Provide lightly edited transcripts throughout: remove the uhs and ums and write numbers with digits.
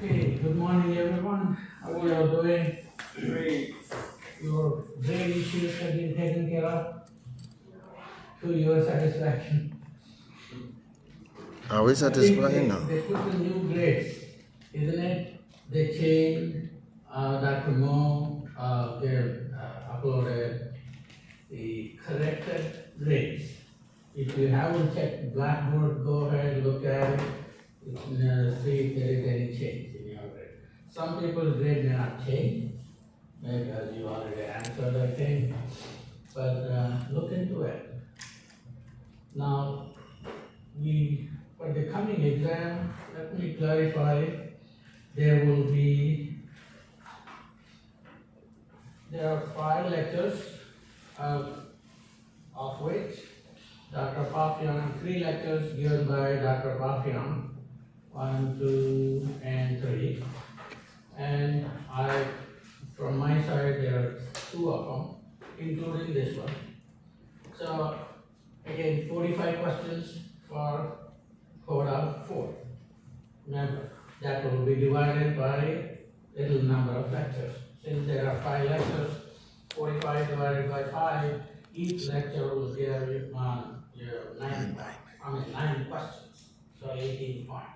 Okay, good morning everyone. How are you all doing? Great. Your grade issues have been taken care of to your satisfaction. Are we I think satisfied now? they put the new grades, isn't it? They changed, Dr. Mo, they uploaded the corrected grades. If you haven't checked Blackboard, go ahead, look at it, see if there is any change in your grade. Some people's grade may not change, maybe as you already answered, I think, but look into it. Now, for the coming exam, let me clarify, there are 5 lectures, of which Dr. Papian, 3 lectures given by Dr. Papian, 1, 2, and 3. And from my side, there are 2 of them, including this one. So, again, 45 questions for code out 4. Remember, that will be divided by little number of lectures. Since there are 5 lectures, 45 divided by 5, each lecture will give you 9 questions, so 18 points.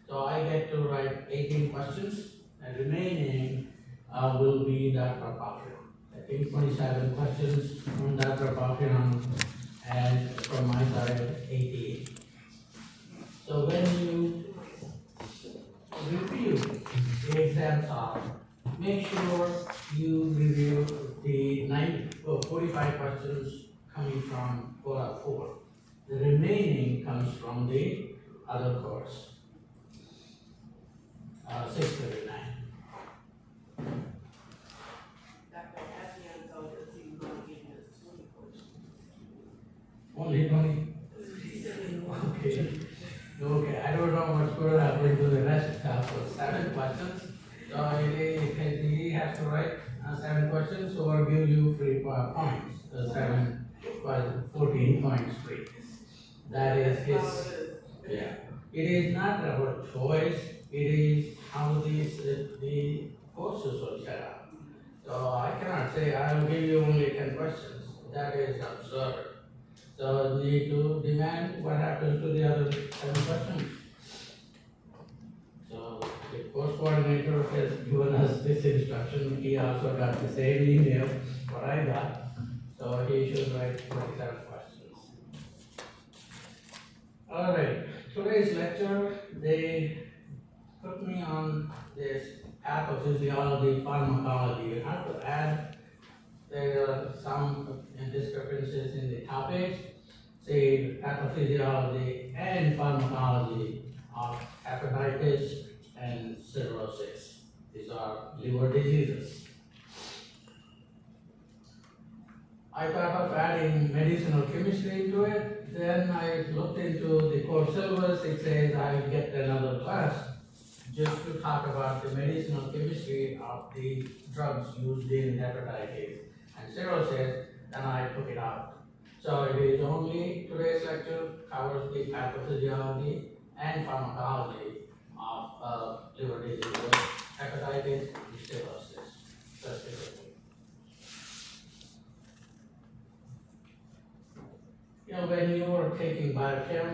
So I get to write 18 questions, and remaining will be Dr. Papian. I think 27 questions from Dr. Papian, and from my side, 18. So when you review the exam side, make sure you review the 45 questions coming from core of 4. The remaining comes from the other course, 639. Dr. Adrian told us he was going to give us 20 questions. Only 20? Okay. Okay, I don't know what's going to happen to the rest of 7 questions. So he has to write 7 questions or give you free points. 14 points free. That is his. Yeah. It is not our choice, it is how the courses are set up. So I cannot say I will give you only 10 questions. That is absurd. So you need to demand what happens to the other 7 questions. So the course coordinator has given us this instruction. He also got the same email what I got. So he should write 27 questions. All right, today's lecture, they put me on this pathophysiology, pharmacology. You have to add, there are some discrepancies in the topics, say pathophysiology and pharmacology of hepatitis and cirrhosis. These are liver diseases. I thought of adding medicinal chemistry into it. Then I looked into the core syllabus. It says I get another class just to talk about the medicinal chemistry of the drugs used in hepatitis and cirrhosis. Then I took it out. So it is only today's lecture covers the pathophysiology and pharmacology of liver diseases, hepatitis, and cirrhosis specifically. You know, when you were taking biochem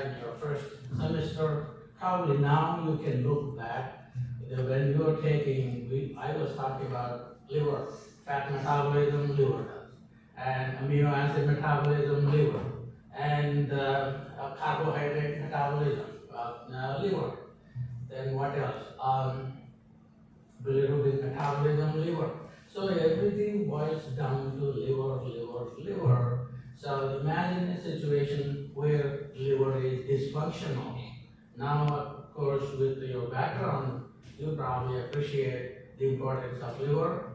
in your first semester, probably now you can look back. When you were taking, I was talking about liver, fat metabolism, liver does, and amino acid metabolism, liver, and carbohydrate metabolism, liver. Then what else? Bilirubin metabolism, liver. So everything boils down to liver, liver, liver. So imagine a situation where liver is dysfunctional. Now, of course, with your background, you probably appreciate the importance of liver,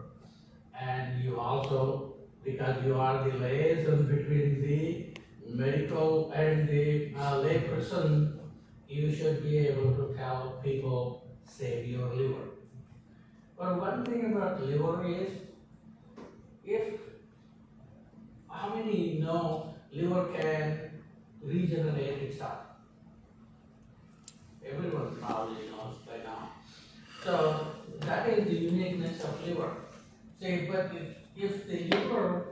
and you also, because you are the liaison between the medical and the layperson, you should be able to tell people, save your liver. But one thing about liver is, how many know liver can regenerate itself? Everyone probably knows, but So that is the uniqueness of liver. Say, but if the liver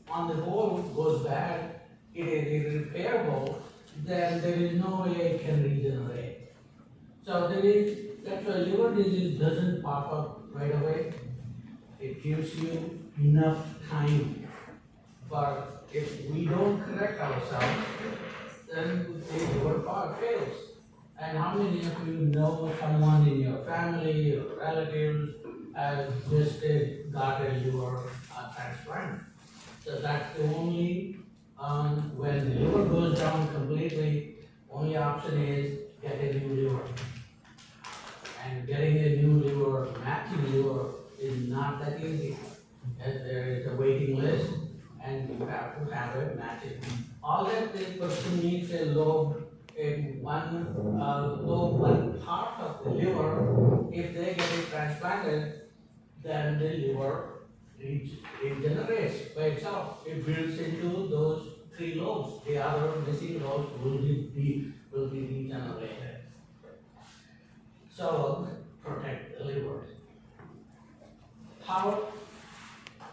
on the whole goes bad, it is irreparable, then there is no way it can regenerate. So that's why liver disease doesn't pop up right away. It gives you enough time. But if we don't correct ourselves, then the liver fails. And how many of you know someone in your family or relatives has just got a liver transplant? So that's the only, when the liver goes down completely, only option is get a new liver. And getting a new liver, matching liver, is not that easy. And there is a waiting list, and you have to have it matching. All that the person needs a lobe, one part of the liver. If they get it transplanted, then the liver regenerates by itself. It builds into those three lobes. The other missing lobes will be regenerated. So protect the liver.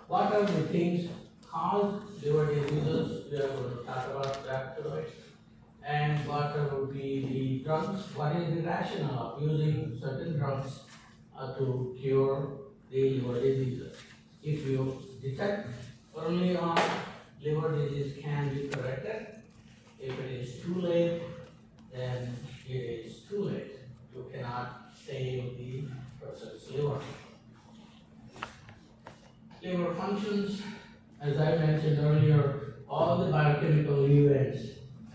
What are the things cause liver diseases? We are going to talk about that today. And what will be the drugs? What is the rationale of using certain drugs to cure the liver diseases? If you detect early on, liver disease can be corrected. If it is too late, then it is too late. You cannot save the person's liver. Liver functions, as I mentioned earlier, all the biochemical events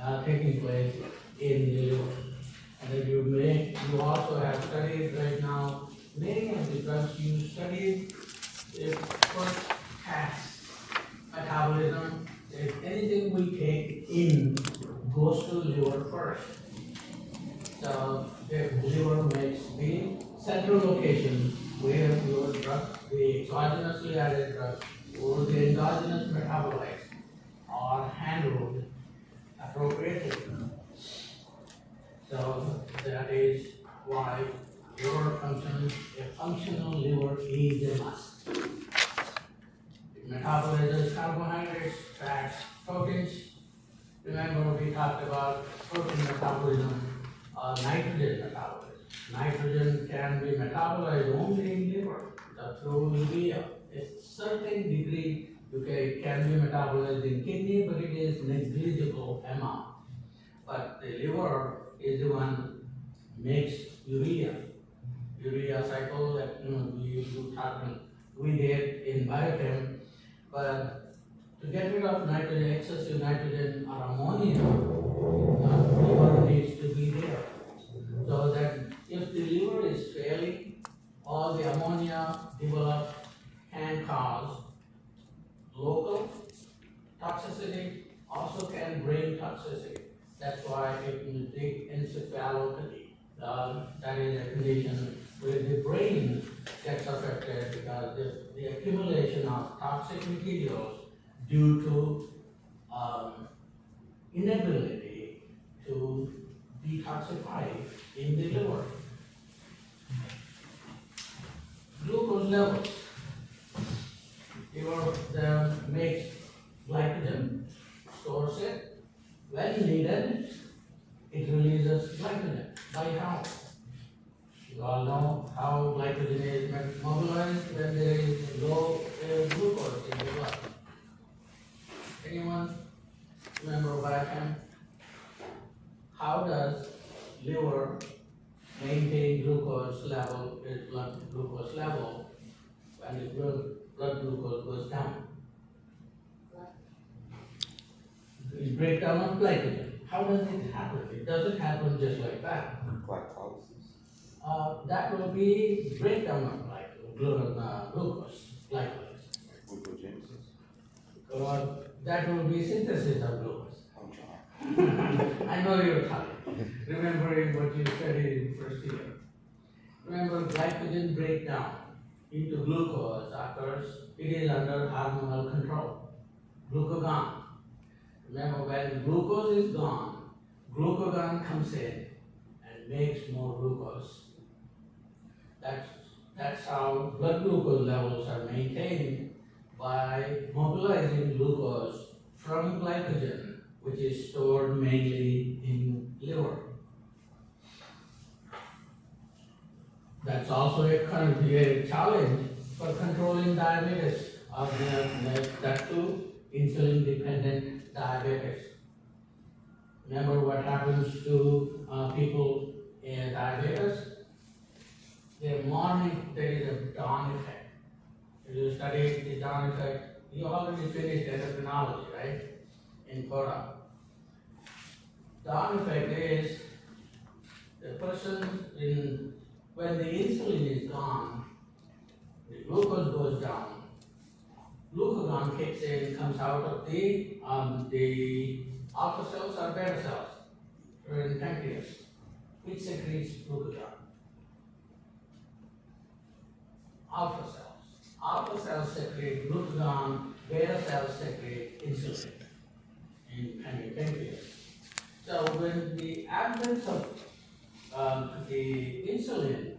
are taking place in the liver. And if you also have studied right now, many of the drugs you studied, if first pass metabolism, if anything we take in goes to liver first. So the liver makes the central location where your drug, the exogenously added drugs or the endogenous metabolites are handled appropriately. So that is why liver function, a functional liver is a must. It metabolizes carbohydrates, fats, proteins. Remember we talked about protein metabolism, nitrogen metabolism. Nitrogen can be metabolized only in liver through urea. A certain degree it can be metabolized in kidney, but it is negligible amount. But the liver is the one makes urea cycle that we did in biochem. But to get rid of nitrogen, excessive nitrogen or ammonia, the liver needs to be there. So that if the liver is failing, all the ammonia developed can cause local toxicity, also can bring toxicity. That's why it will take encephalopathy. That is a condition where the brain gets affected because the accumulation of toxic materials due to inability to detoxify in the liver. Glucose levels. Liver makes glycogen, stores it. When needed, it releases glycogen. By how? You all know how glycogen is mobilized when there is low glucose in the blood. Anyone remember biochem? How does liver maintain glucose level, its blood glucose level, when the blood glucose goes down? It breaks down of glycogen. How does it happen? It doesn't happen just like that. Glycolysis. That will be breakdown of glucose, glycolysis. Glucogenesis. That will be synthesis of glucose. Oh, John. I know you're tired, remembering what you studied in first year. Remember, glycogen breakdown into glucose occurs, it is under hormonal control. Glucagon. Remember, when glucose is gone, glucagon comes in and makes more glucose. That's how blood glucose levels are maintained by mobilizing glucose from glycogen, which is stored mainly in liver. That's also currently a challenge for controlling diabetes or that too, insulin-dependent diabetes. Remember what happens to people in diabetes? Their morning, there is a dawn effect. If you study the dawn effect, you already finished endocrinology, right? In Korea. Dawn effect is the person when the insulin is gone, the glucose goes down, glucagon kicks in, comes out of the alpha cells or beta cells, or in pancreas, which secretes glucagon. Alpha cells. Alpha cells secrete glucagon, beta cells secrete insulin in pancreas. So when the absence of the insulin,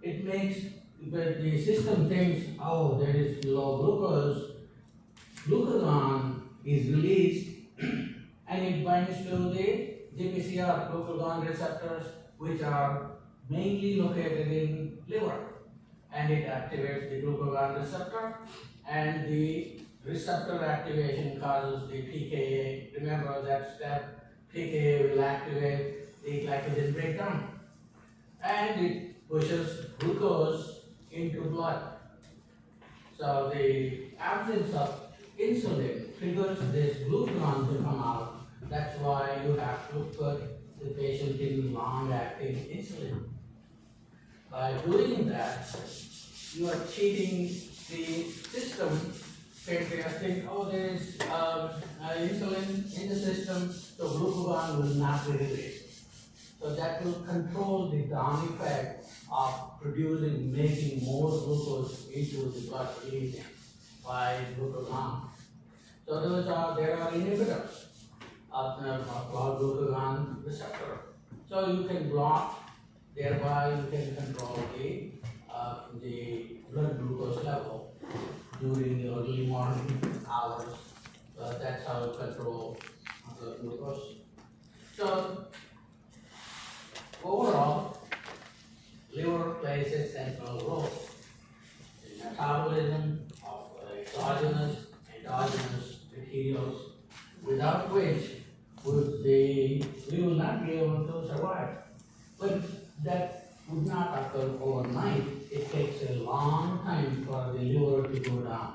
it makes the system thinks, oh, there is low glucose, glucagon is released and it binds to the GPCR, glucagon receptors, which are mainly located in liver. And it activates the glucagon receptor, and the receptor activation causes the PKA. Remember that step, PKA will activate the glycogen breakdown, and it pushes glucose into blood. So the absence of insulin triggers this glucagon to come out. That's why you have to put the patient in long-acting insulin. By doing that, you are cheating the system. Pancreas think, oh, there is insulin in the system, so glucagon will not be released. So that will control the down effect of making more glucose into the blood releasing by glucagon. So there are inhibitors of glucagon receptor. So you can block, thereby you can control the blood glucose level during the early morning hours. That's how you control blood glucose. So overall, liver plays a central role in metabolism of exogenous, endogenous materials, without which we will not be able to survive. But that would not occur overnight. It takes a long time for the liver to go down.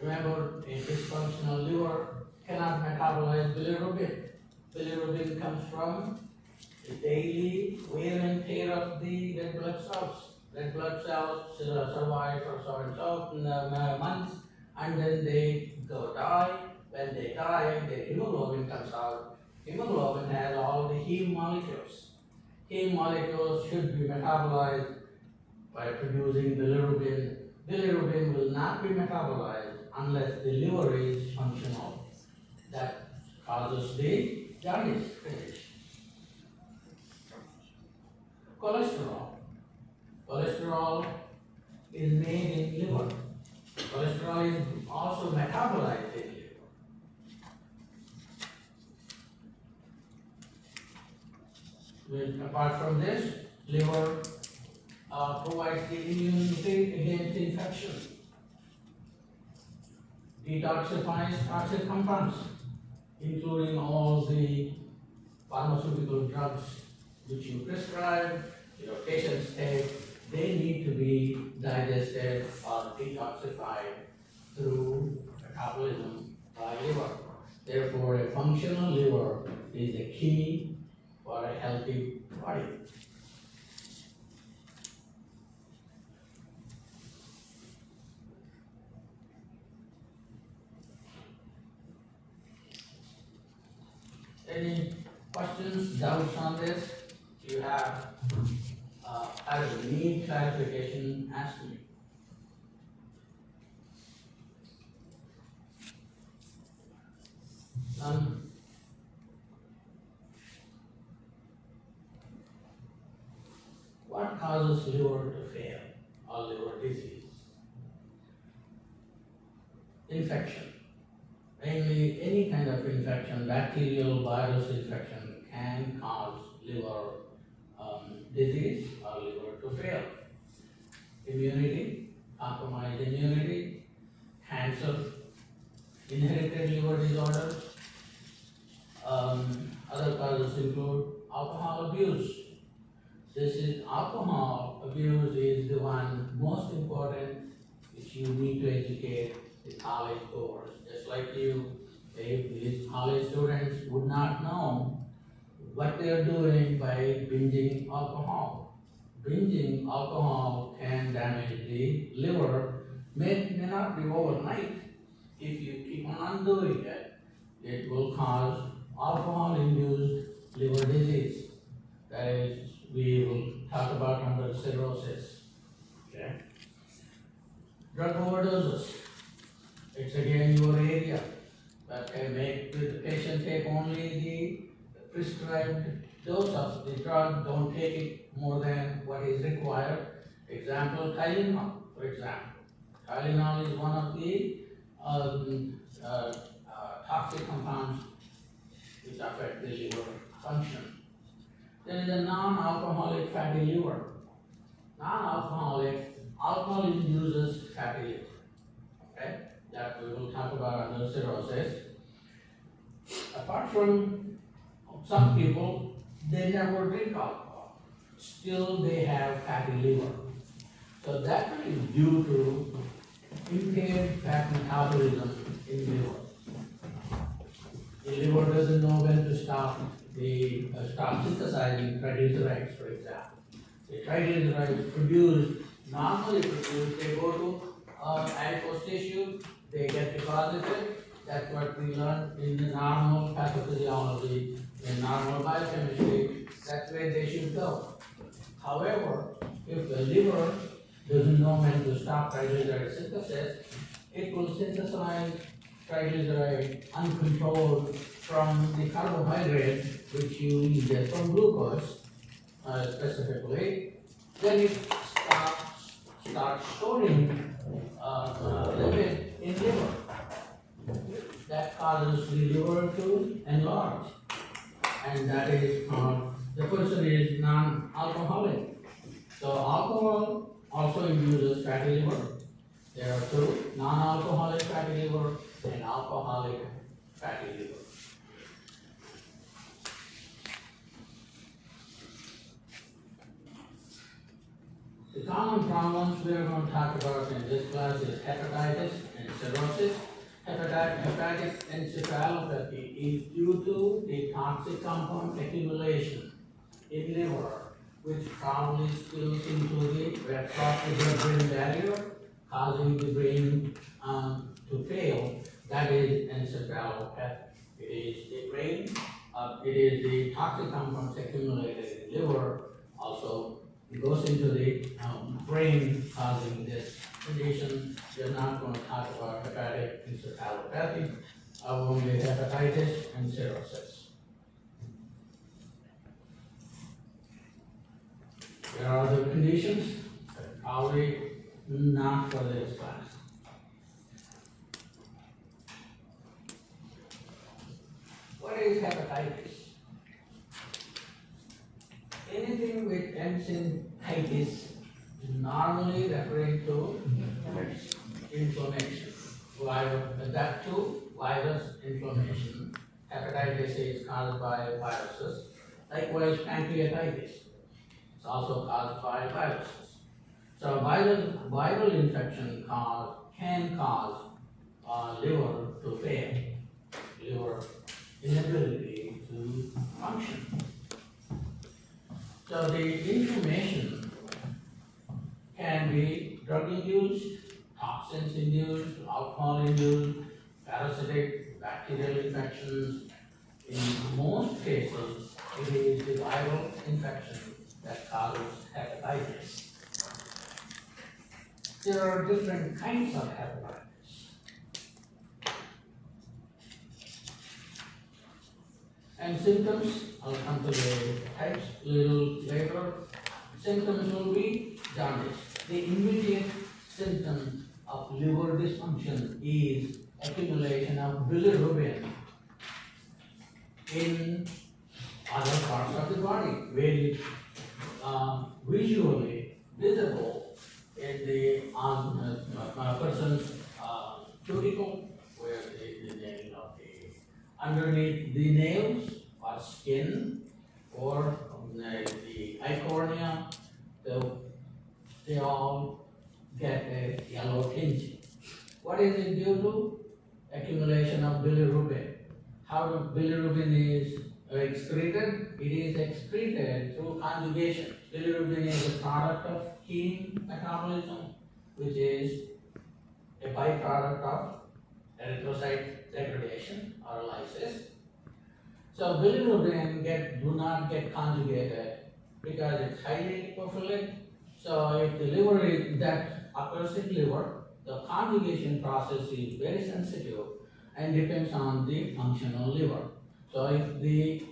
Remember, a dysfunctional liver cannot metabolize bilirubin. Bilirubin comes from the daily wear and tear of the red blood cells. Red blood cells survive for so and so months, and then they die. When they die, the hemoglobin comes out. Hemoglobin has all the heme molecules. Heme molecules should be metabolized by producing bilirubin. Bilirubin will not be metabolized unless the liver is functional. That causes the jaundice finish. Cholesterol. Cholesterol is made in liver. Cholesterol is also metabolized in liver. Apart from this, liver provides the immunity against infection, detoxifies toxic compounds, including all the pharmaceutical drugs which you prescribe, your patients take. They need to be digested or detoxified through metabolism by liver. Therefore, a functional liver is a key for a healthy body. Any questions, doubts on this? If you have need clarification, ask me. causes liver to fail or liver disease? Infection. Mainly any kind of infection, bacterial, virus infection can cause liver disease or liver to fail. Immunity, compromised immunity, cancer, inherited liver disorders. Other causes include alcohol abuse. Alcohol abuse is the one most important which you need to educate the college goers. Just like you, if these college students would not know what they are doing by binging alcohol. Binging alcohol can damage the liver, may not be overnight. If you keep on doing it, it will cause alcohol-induced liver disease. That is, we will talk about under cirrhosis. Okay? Drug overdoses. It's again your area. But can make the patient take only the prescribed dose of the drug, don't take it more than what is required. Example, Tylenol, for example. Tylenol is one of the toxic compounds which affect the liver function. There is a non-alcoholic fatty liver. Non-alcoholic, alcohol induces fatty liver. Okay, that we will talk about under cirrhosis. Apart from some people, they never drink alcohol. Still they have fatty liver. So that is due to impaired fat metabolism in liver. The liver doesn't know when to stop synthesizing triglycerides, for example. The triglycerides normally produced, they go to adipose tissue, they get deposited. That's what we learned in the normal pathophysiology, in normal biochemistry. That's where they should go. However, if the liver doesn't know when to stop triglyceride synthesis, it will synthesize triglyceride uncontrolled from the carbohydrate which you get from glucose specifically. Then it starts storing lipid in liver. That causes the liver to enlarge, and that is the person is non-alcoholic. So alcohol also induces fatty liver. There are two: non-alcoholic fatty liver and alcoholic fatty liver. The common problems we are going to talk about in this class is hepatitis and cirrhosis. Hepatic encephalopathy is due to the toxic compound accumulation in liver, which probably spills into the blood-brain barrier, causing the brain to fail. That is encephalopathy. It is the brain, it is the toxic compounds accumulated in liver, also it goes into the brain, causing this condition. We're not going to talk about hepatic encephalopathy, only hepatitis and cirrhosis. There are other conditions, but probably not for this class. What is hepatitis? Anything which ends in itis is normally referring to inflammation. That too, virus inflammation. Hepatitis is caused by viruses. Likewise, pancreatitis is also caused by viruses. So viral infection can cause liver to fail, liver inability to function. So the inflammation can be drug-induced, toxins-induced, alcohol-induced, parasitic, bacterial infections. In most cases, it is the viral infection that causes hepatitis. There are different kinds of hepatitis. And symptoms, I'll come to the types a little later. symptoms will be jaundice. The immediate symptom of liver dysfunction is accumulation of bilirubin in other parts of the body, very visually visible in the person's cuticle, where underneath the nails or skin or the eye cornea, they all get a yellow tinge. What is it due to? Accumulation of bilirubin. How the bilirubin is excreted? It is excreted through conjugation. Bilirubin is a product of heme metabolism, which is a byproduct of erythrocyte degradation or lysis. So bilirubin do not get conjugated because it's highly lipophilic. So if the liver that occurs in liver, the conjugation process is very sensitive and depends on the functional liver. So if the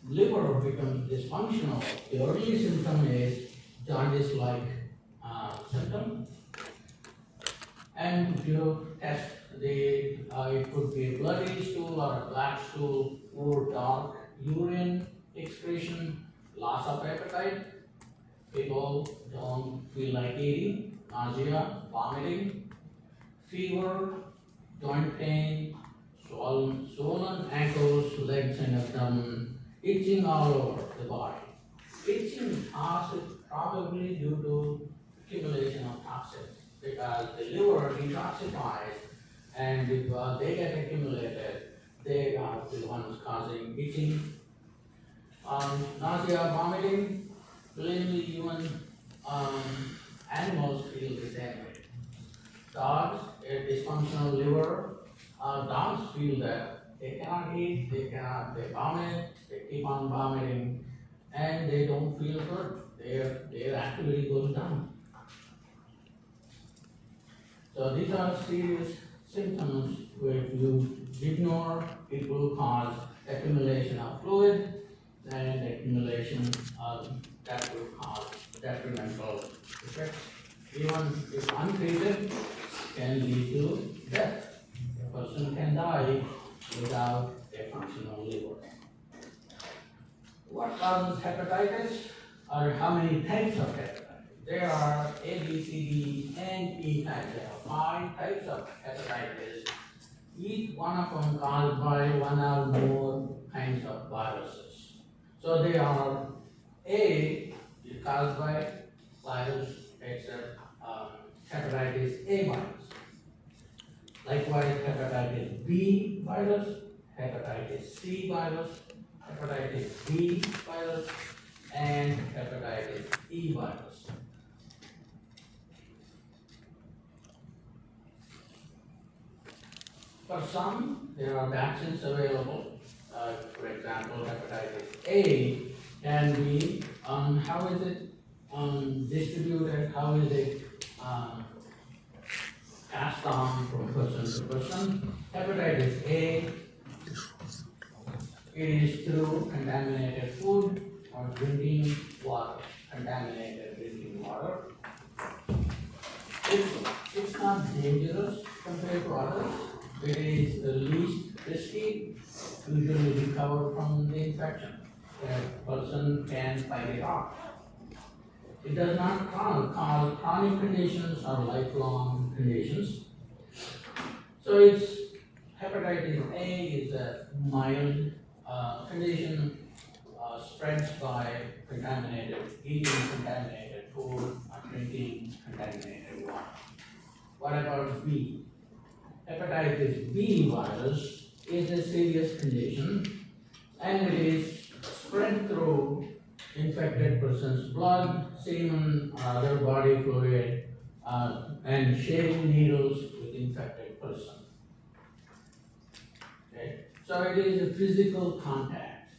liver becomes dysfunctional, the early symptom is jaundice-like symptom. And if you test it could be a bloody stool or a black stool or dark urine excretion, loss of appetite, people don't feel like eating, nausea, vomiting, fever, joint pain, swollen ankles, legs and abdomen, itching all over the body. Itching is probably due to accumulation of toxins, because the liver detoxifies, and if they get accumulated, they are the ones causing itching. Nausea, vomiting, plainly even animals feel the same way. Dogs, a dysfunctional liver, dogs feel that they cannot eat, they vomit, they keep on vomiting, and they don't feel good. Their activity goes down. So these are serious symptoms where if you ignore, it will cause accumulation of fluid and accumulation that will cause detrimental effects. Even if untreated, can lead to death. A person can die without a functional liver. What causes hepatitis, or how many types of hepatitis? There are A, B, C, D, and E types. There are 5 types of hepatitis. Each one of them caused by one or more kinds of viruses. So they are A is caused by virus, it's hepatitis A virus. Likewise, hepatitis B virus, hepatitis C virus, hepatitis B virus, and hepatitis E virus. For some, there are vaccines available. For example, hepatitis A can be, how is it distributed, how is it passed on from person to person? Hepatitis A is through contaminated food or drinking water, contaminated drinking water. It's not dangerous compared to others. It is the least risky, usually recover from the infection. A person can fight it off. It does not cause chronic conditions or lifelong conditions. So it's hepatitis A is a mild condition, spreads by eating contaminated food or drinking contaminated water. What about B? Hepatitis B virus is a serious condition, and it is spread through infected person's blood, semen, or other body fluid, and shaving needles with infected person. Okay? So it is a physical contact.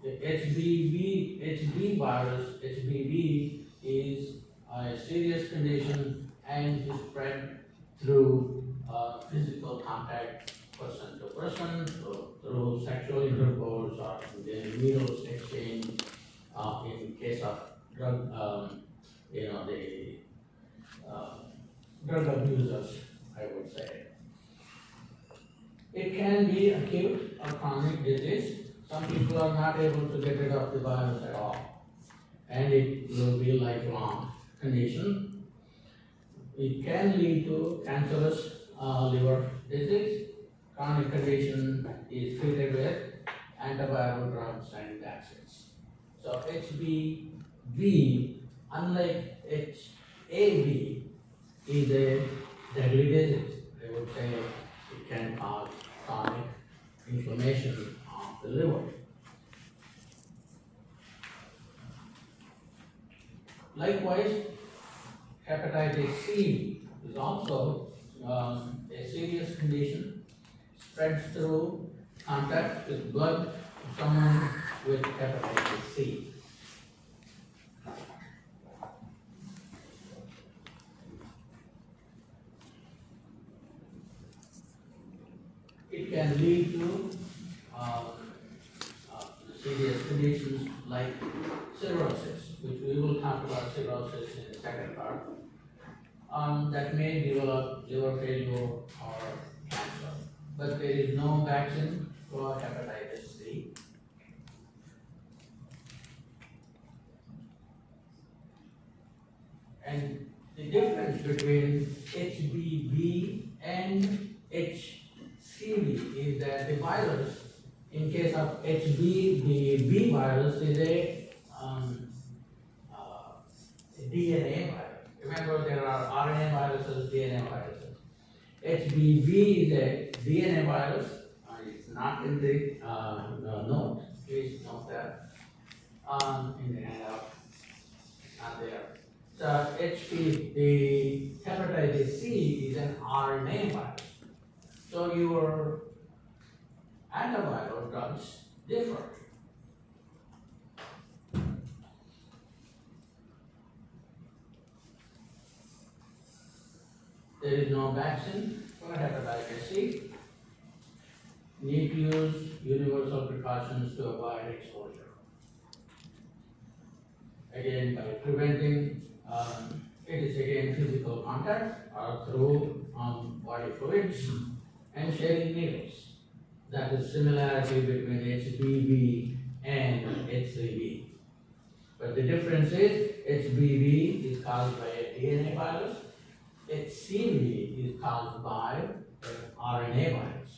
The HB virus, HBV, is a serious condition and is spread through physical contact, person to person, through sexual intercourse or the needles exchange in case of drug, the drug abusers, I would say. It can be acute or chronic disease. Some people are not able to get rid of the virus at all, and it will be lifelong condition. It can lead to cancerous liver disease. Chronic condition is treated with antiviral drugs and vaccines. So HBV, unlike HAV, is a deadly disease. I would say it can cause chronic inflammation of the liver. Likewise, hepatitis C is also a serious condition, spreads through contact with blood of someone with hepatitis C. It can lead to serious conditions like cirrhosis, which we will talk about cirrhosis in the second part, that may develop liver failure or cancer. But there is no vaccine for hepatitis C. And the difference between HBV and HCV is that the virus, in case of HB, the B virus is a DNA virus. Remember, there are RNA viruses, DNA viruses. HBV is a DNA virus. It's not in the note. Please note that in the handout, not there. So the hepatitis C is an RNA virus. So your antiviral drugs differ. There is no vaccine for hepatitis C. Need to use universal precautions to avoid exposure. Again, by preventing, it is again physical contact or through body fluids and sharing needles. That is similarity between HBV and HCV. But the difference is HBV is caused by a DNA virus, HCV is caused by an RNA virus.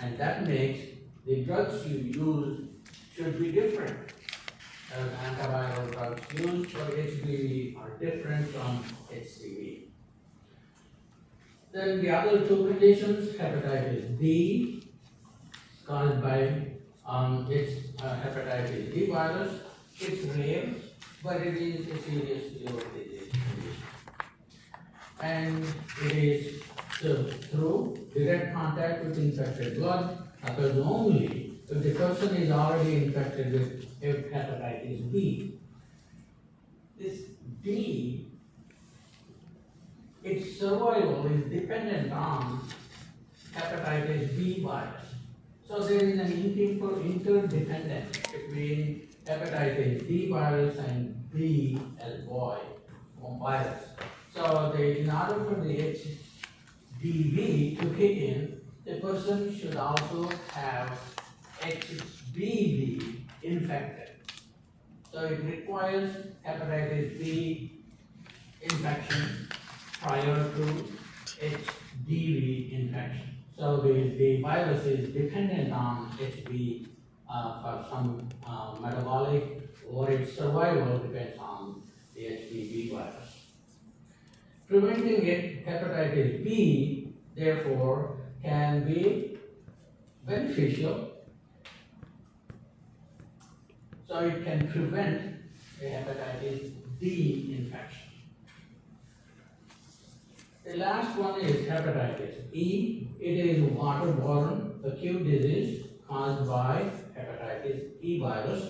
And that makes the drugs you use should be different. The antiviral drugs used for HBV are different from HCV. Then the other two conditions, hepatitis D, caused by hepatitis D virus. It's rare, but it is a serious liver disease condition. And it is through direct contact with infected blood, occurs only if the person is already infected with hepatitis B. This D, its survival is dependent on hepatitis B virus. So there is an interdependence between hepatitis D virus and B as boy virus. So in order for the HDV to kick in, the person should also have HBV infected. So it requires hepatitis B infection prior to HDV infection. So the virus is dependent on HB for some metabolic, or its survival depends on the HBV virus. Preventing hepatitis B, therefore, can be beneficial. So it can prevent a hepatitis D infection. The last one is hepatitis E. It is waterborne acute disease caused by hepatitis E virus.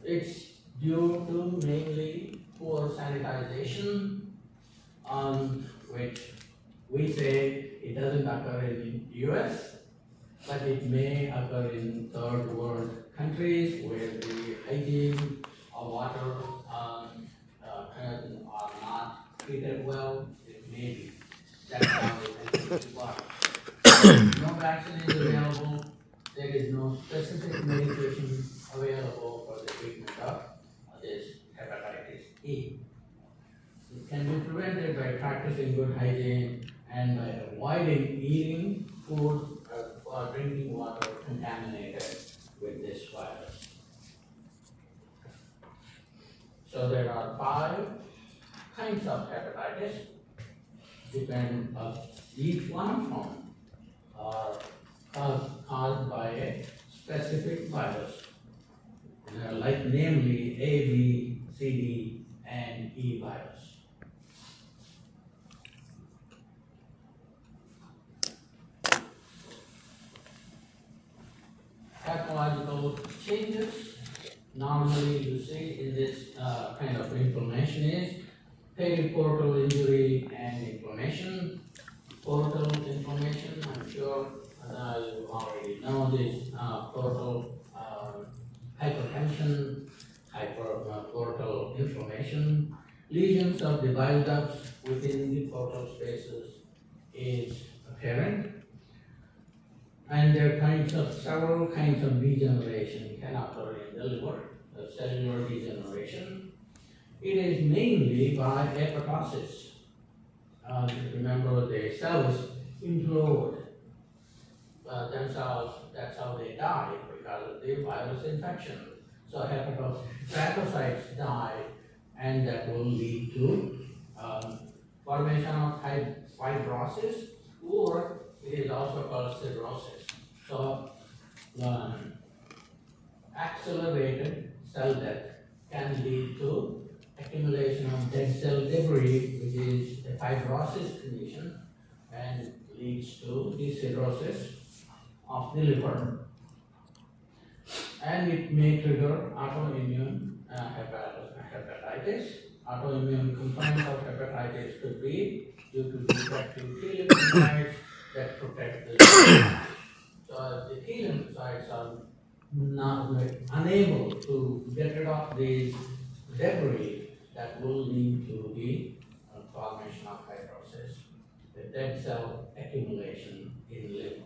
It's due to mainly poor sanitization, which we say it doesn't occur in US, but it may occur in third world countries where hygiene or water are not treated well, it may be. That's how they treat water. No vaccine is available, there is no specific medication available for the treatment of this hepatitis E. It can be prevented by practicing good hygiene and by avoiding eating food or drinking water contaminated with this virus. So there are 5 kinds of hepatitis, depend each one of them are caused by a specific virus, like namely A, B, C, D, and E virus. Pathological changes normally you see in this kind of inflammation is periportal injury and inflammation. Portal inflammation, I'm sure you already know this, portal hypertension, portal inflammation, lesions of the bile ducts within the portal spaces is apparent. And there are several kinds of degeneration can occur in the liver, cellular degeneration. It is mainly by hepatosis. Remember, the cells implode themselves, that's how they die, because of the virus infection. So hepatocytes die, and that will lead to formation of fibrosis, or it is also called cirrhosis. So accelerated cell death can lead to accumulation of dead cell debris, which is a fibrosis condition, and leads to the cirrhosis of the liver. And it may trigger autoimmune hepatitis. Autoimmune components of hepatitis could be due to defective T lymphocytes that protect the liver. So the T lymphocytes are not unable to get rid of these debris that will lead to the formation of fibrosis, the dead cell accumulation in the liver.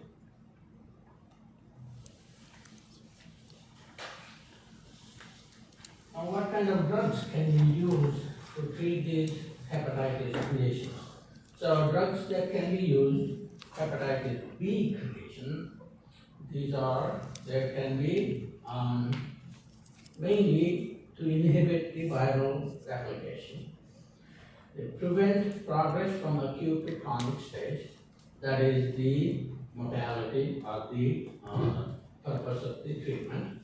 Now, what kind of drugs can you use to treat these hepatitis conditions? So, drugs that can be used, hepatitis B condition, there can be mainly to inhibit the viral replication. They prevent progress from acute to chronic stage. That is the modality or the purpose of the treatment.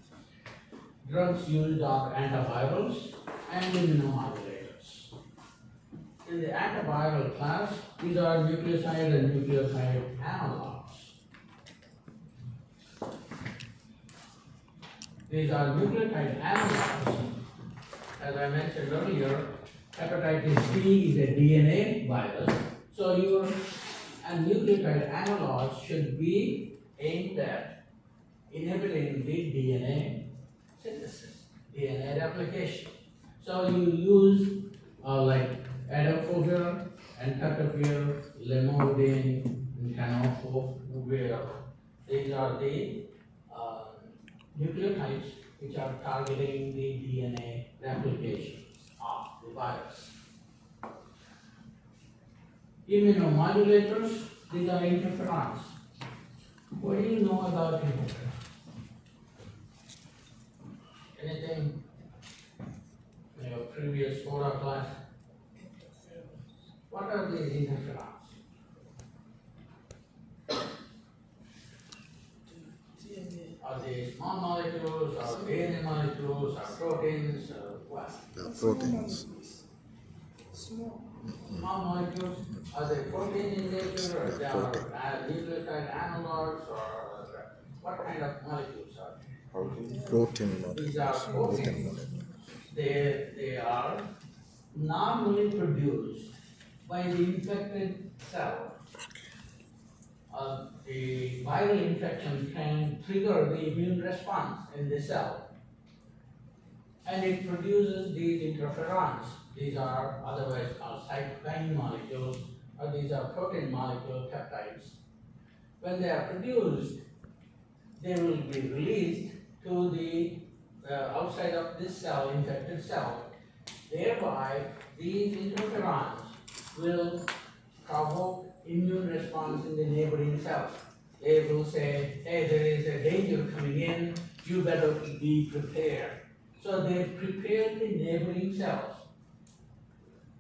Drugs used are antivirals and immunomodulators. In the antiviral class, these are nucleoside and nucleotide analogs. These are nucleotide analogs. As I mentioned earlier, hepatitis B is a DNA virus. So your nucleotide analogs should be aimed at inhibiting the DNA synthesis, DNA replication. So you use like adafovir, entecavir, lamivudine, and tenofovir. These are the nucleotides which are targeting the DNA replication of the virus. Immunomodulators, these are interferons. What do you know about interferons? Anything in your previous photo class? What are these interferons? Are they small molecules, or DNA molecules, or proteins, or what? The proteins. Small molecules, are they protein in nature, or they are nucleotide analogs, or what kind of molecules are they? Protein These are molecules. proteins. They are normally produced by the infected cell. The viral infection can trigger the immune response in the cell. and it produces these interferons. These are otherwise called cytokine molecules, or these are protein molecule peptides. When they are produced, they will be released to the outside of this cell, infected cell. Thereby, these interferons will provoke immune response in the neighboring cells. They will say, hey, there is a danger coming in, you better be prepared. So they prepare the neighboring cells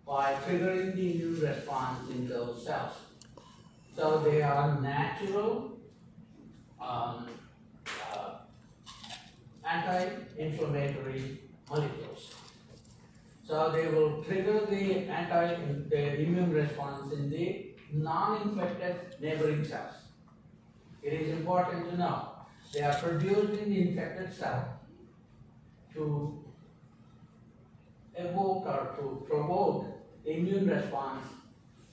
by triggering the immune response in those cells. So they are natural anti-inflammatory molecules. So they will trigger the immune response in the non-infected neighboring cells. It is important to know they are produced in the infected cell to evoke or to provoke the immune response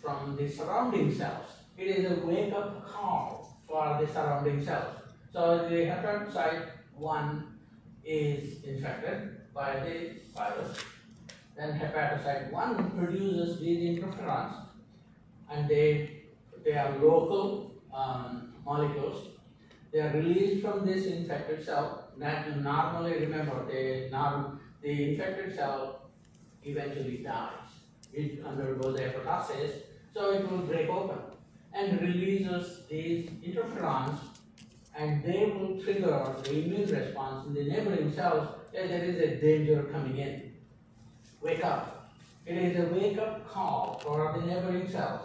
from the surrounding cells. It is a wake-up call for the surrounding cells. So the hepatitis 1 is infected by the virus. Then hepatitis 1 produces these interferons, and they are local molecules. They are released from this infected cell. That normally, remember, the infected cell eventually dies. It undergoes hepatitis, so it will break open and releases these interferons, and they will trigger the immune response in the neighboring cells that there is a danger coming in. Wake up. It is a wake-up call for the neighboring cells.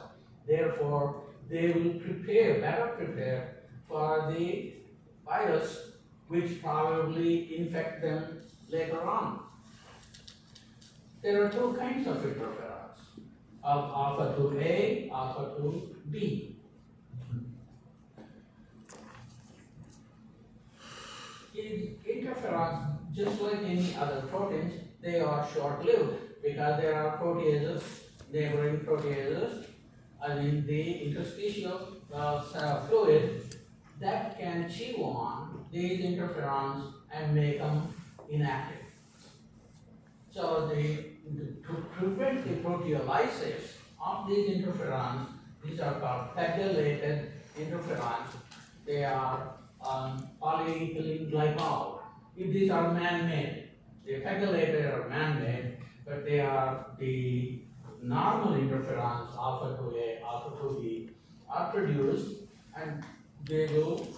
Therefore, they will better prepare for the virus, which probably infect them later on. There are two kinds of interferons, alpha 2A, alpha 2B. Interferons, just like any other proteins, they are short-lived because there are proteases, neighboring proteases, in the interstitial fluid that can chew on these interferons and make them inactive. So to prevent the proteolysis of these interferons, these are called pegylated interferons. They are polyethylene glycol. These are man-made. The pegylated are man-made, but they are the normal interferons, alpha 2A, alpha 2B, are produced, and they will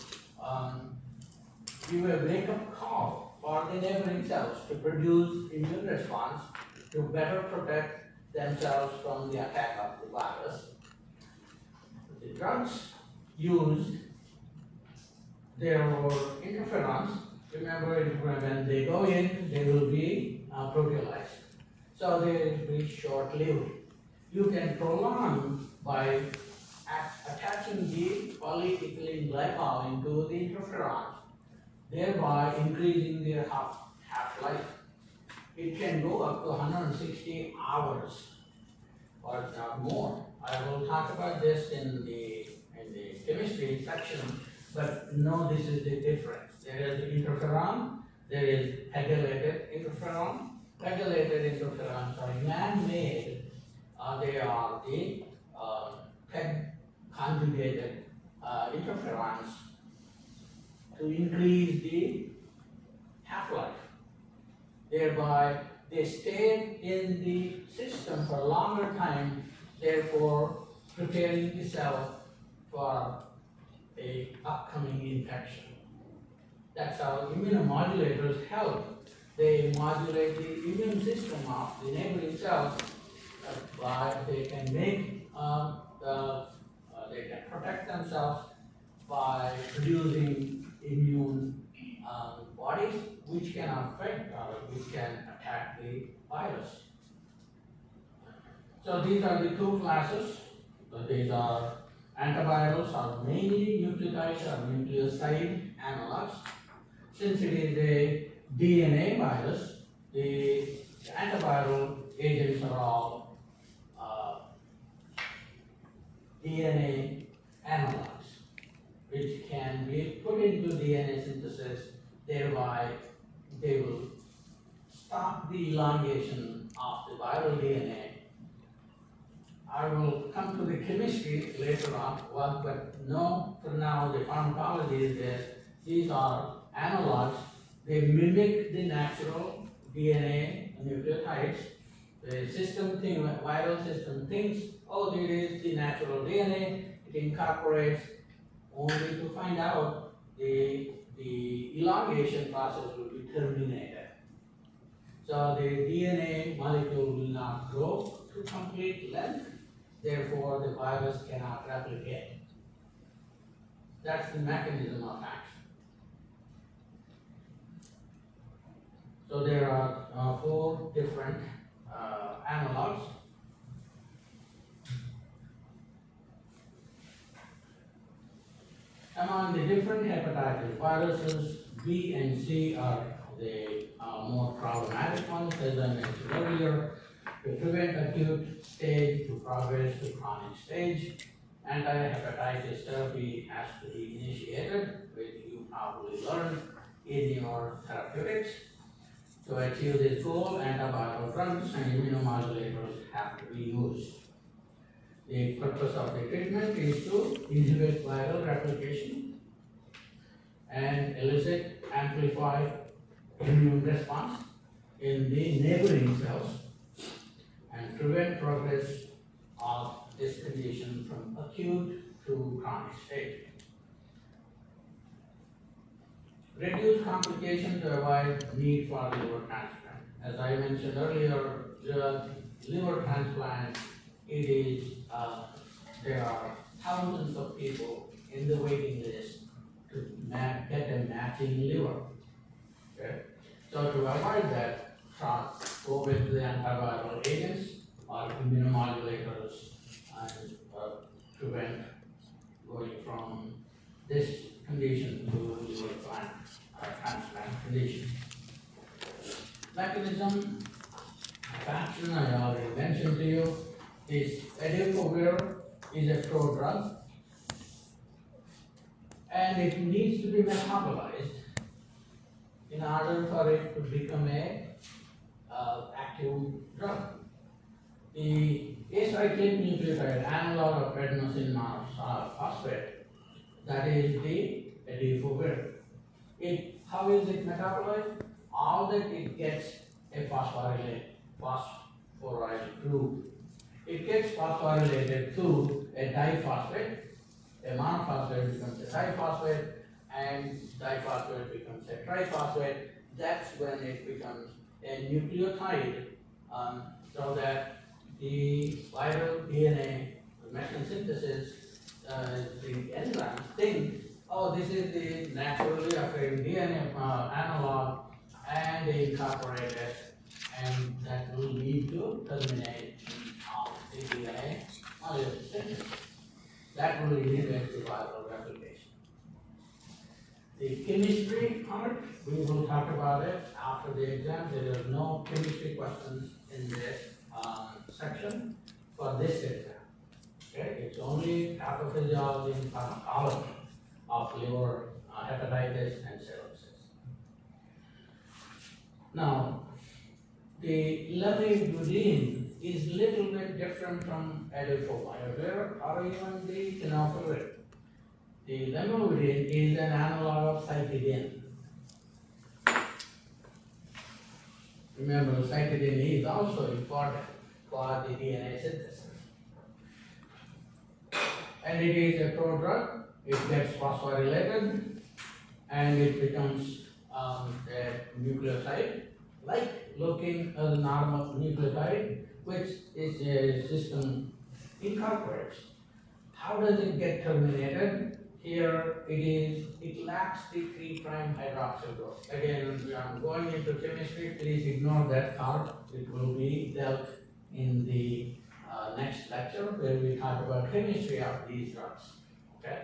give a wake-up call for the neighboring cells to produce immune response to better protect themselves from the attack of the virus. The drugs used, there were interferons. Remember, when they go in, they will be proteolyzed. So they will be short-lived. You can prolong by attaching the polyethylene glycol into the interferons, thereby increasing their half-life. It can go up to 160 hours or more. I will talk about this in the chemistry section, but know this is the difference. There is the interferon, there is pegylated interferon. Pegylated interferons are man-made. They are the PEG-conjugated interferons to increase the half-life. Thereby, they stay in the system for a longer time, therefore preparing the cell for an upcoming infection. That's how immunomodulators help. They modulate the immune system of the neighboring cells by they can make they can protect themselves by producing immune bodies which can affect or which can attack the virus. So these are the two classes. So these are antivirals, are mainly nucleotide or nucleoside analogs. Since it is a DNA virus, the antiviral agents are all DNA analogs, which can be put into DNA synthesis, thereby they will stop the elongation of the viral DNA. I will come to the chemistry later on, but no, for now, the pharmacology is that these are analogs. They mimic the natural DNA nucleotides. The system viral system thinks, oh, it is the natural DNA. It incorporates only to find out the elongation process will be terminated. So the DNA molecule will not grow to complete length, therefore the virus cannot replicate. That's the mechanism of action. So there are 4 different analogs. Among the different hepatitis viruses, B and C are the more problematic ones, as I mentioned earlier. To prevent acute stage to progress to chronic stage, anti-hepatitis therapy has to be initiated, which you probably learned in your therapeutics. To achieve this goal, antiviral drugs and immunomodulators have to be used. The purpose of the treatment is to inhibit viral replication and elicit, amplify immune response in the neighboring cells and prevent progress of this condition from acute to chronic stage. Reduce complication to avoid need for liver transplant. As I mentioned earlier, the liver transplant, there are thousands of people in the waiting list to get a matching liver. Okay? So to avoid that, go with the antiviral agents or immunomodulators and prevent going from this condition to liver transplant condition. Mechanism of action I already mentioned to you. This edilpovir is a prodrug and it needs to be metabolized in order for it to become a active drug. The acyclic nucleotide analog of adenosine monophosphate, that is the edilpovir. How is it metabolized? All that it gets a phosphorylate group. It gets phosphorylated to a diphosphate. A monophosphate becomes a diphosphate, and diphosphate becomes a triphosphate. That's when it becomes a nucleotide, so that the viral DNA mechano-synthesis, the enzymes think, oh, this is the naturally occurring DNA analog, and they incorporate it, and that will lead to termination of the DNA molecule synthesis. That will inhibit the viral replication. The chemistry part, we will talk about it after the exam. There are no chemistry questions in this section for this exam. Okay, it's only pathophysiology and pharmacology of liver hepatitis and cirrhosis. Now, the lamivudine is a little bit different from edilpovir or even the tenofovir. The lamivudine is an analog of cytidine. Remember, cytidine is also important for the DNA synthesis. And it is a prodrug. It gets phosphorylated and it becomes a nucleotide, like looking as a normal nucleotide, which is a system incorporates. How does it get terminated? Here it lacks the 3' hydroxyl group. Again, we are going into chemistry, please ignore that part. It will be dealt in the next lecture where we talk about chemistry of these drugs. Okay?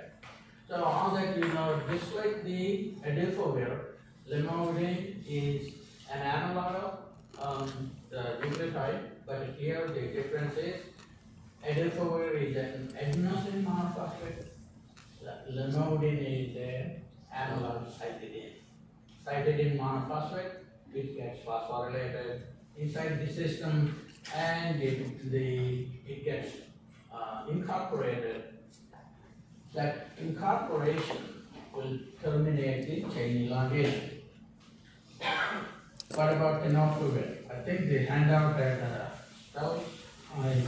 So all that you know, just like the edilpovir, lamivudine is an analog of the nucleotide, but here the difference is edilpovir is an adenosine monophosphate. Lamivudine is an analog of cytidine. Cytidine monophosphate which gets phosphorylated inside the system, and it gets incorporated. That incorporation will terminate the chain elongation. What about tenofovir? I think the handout had spells. I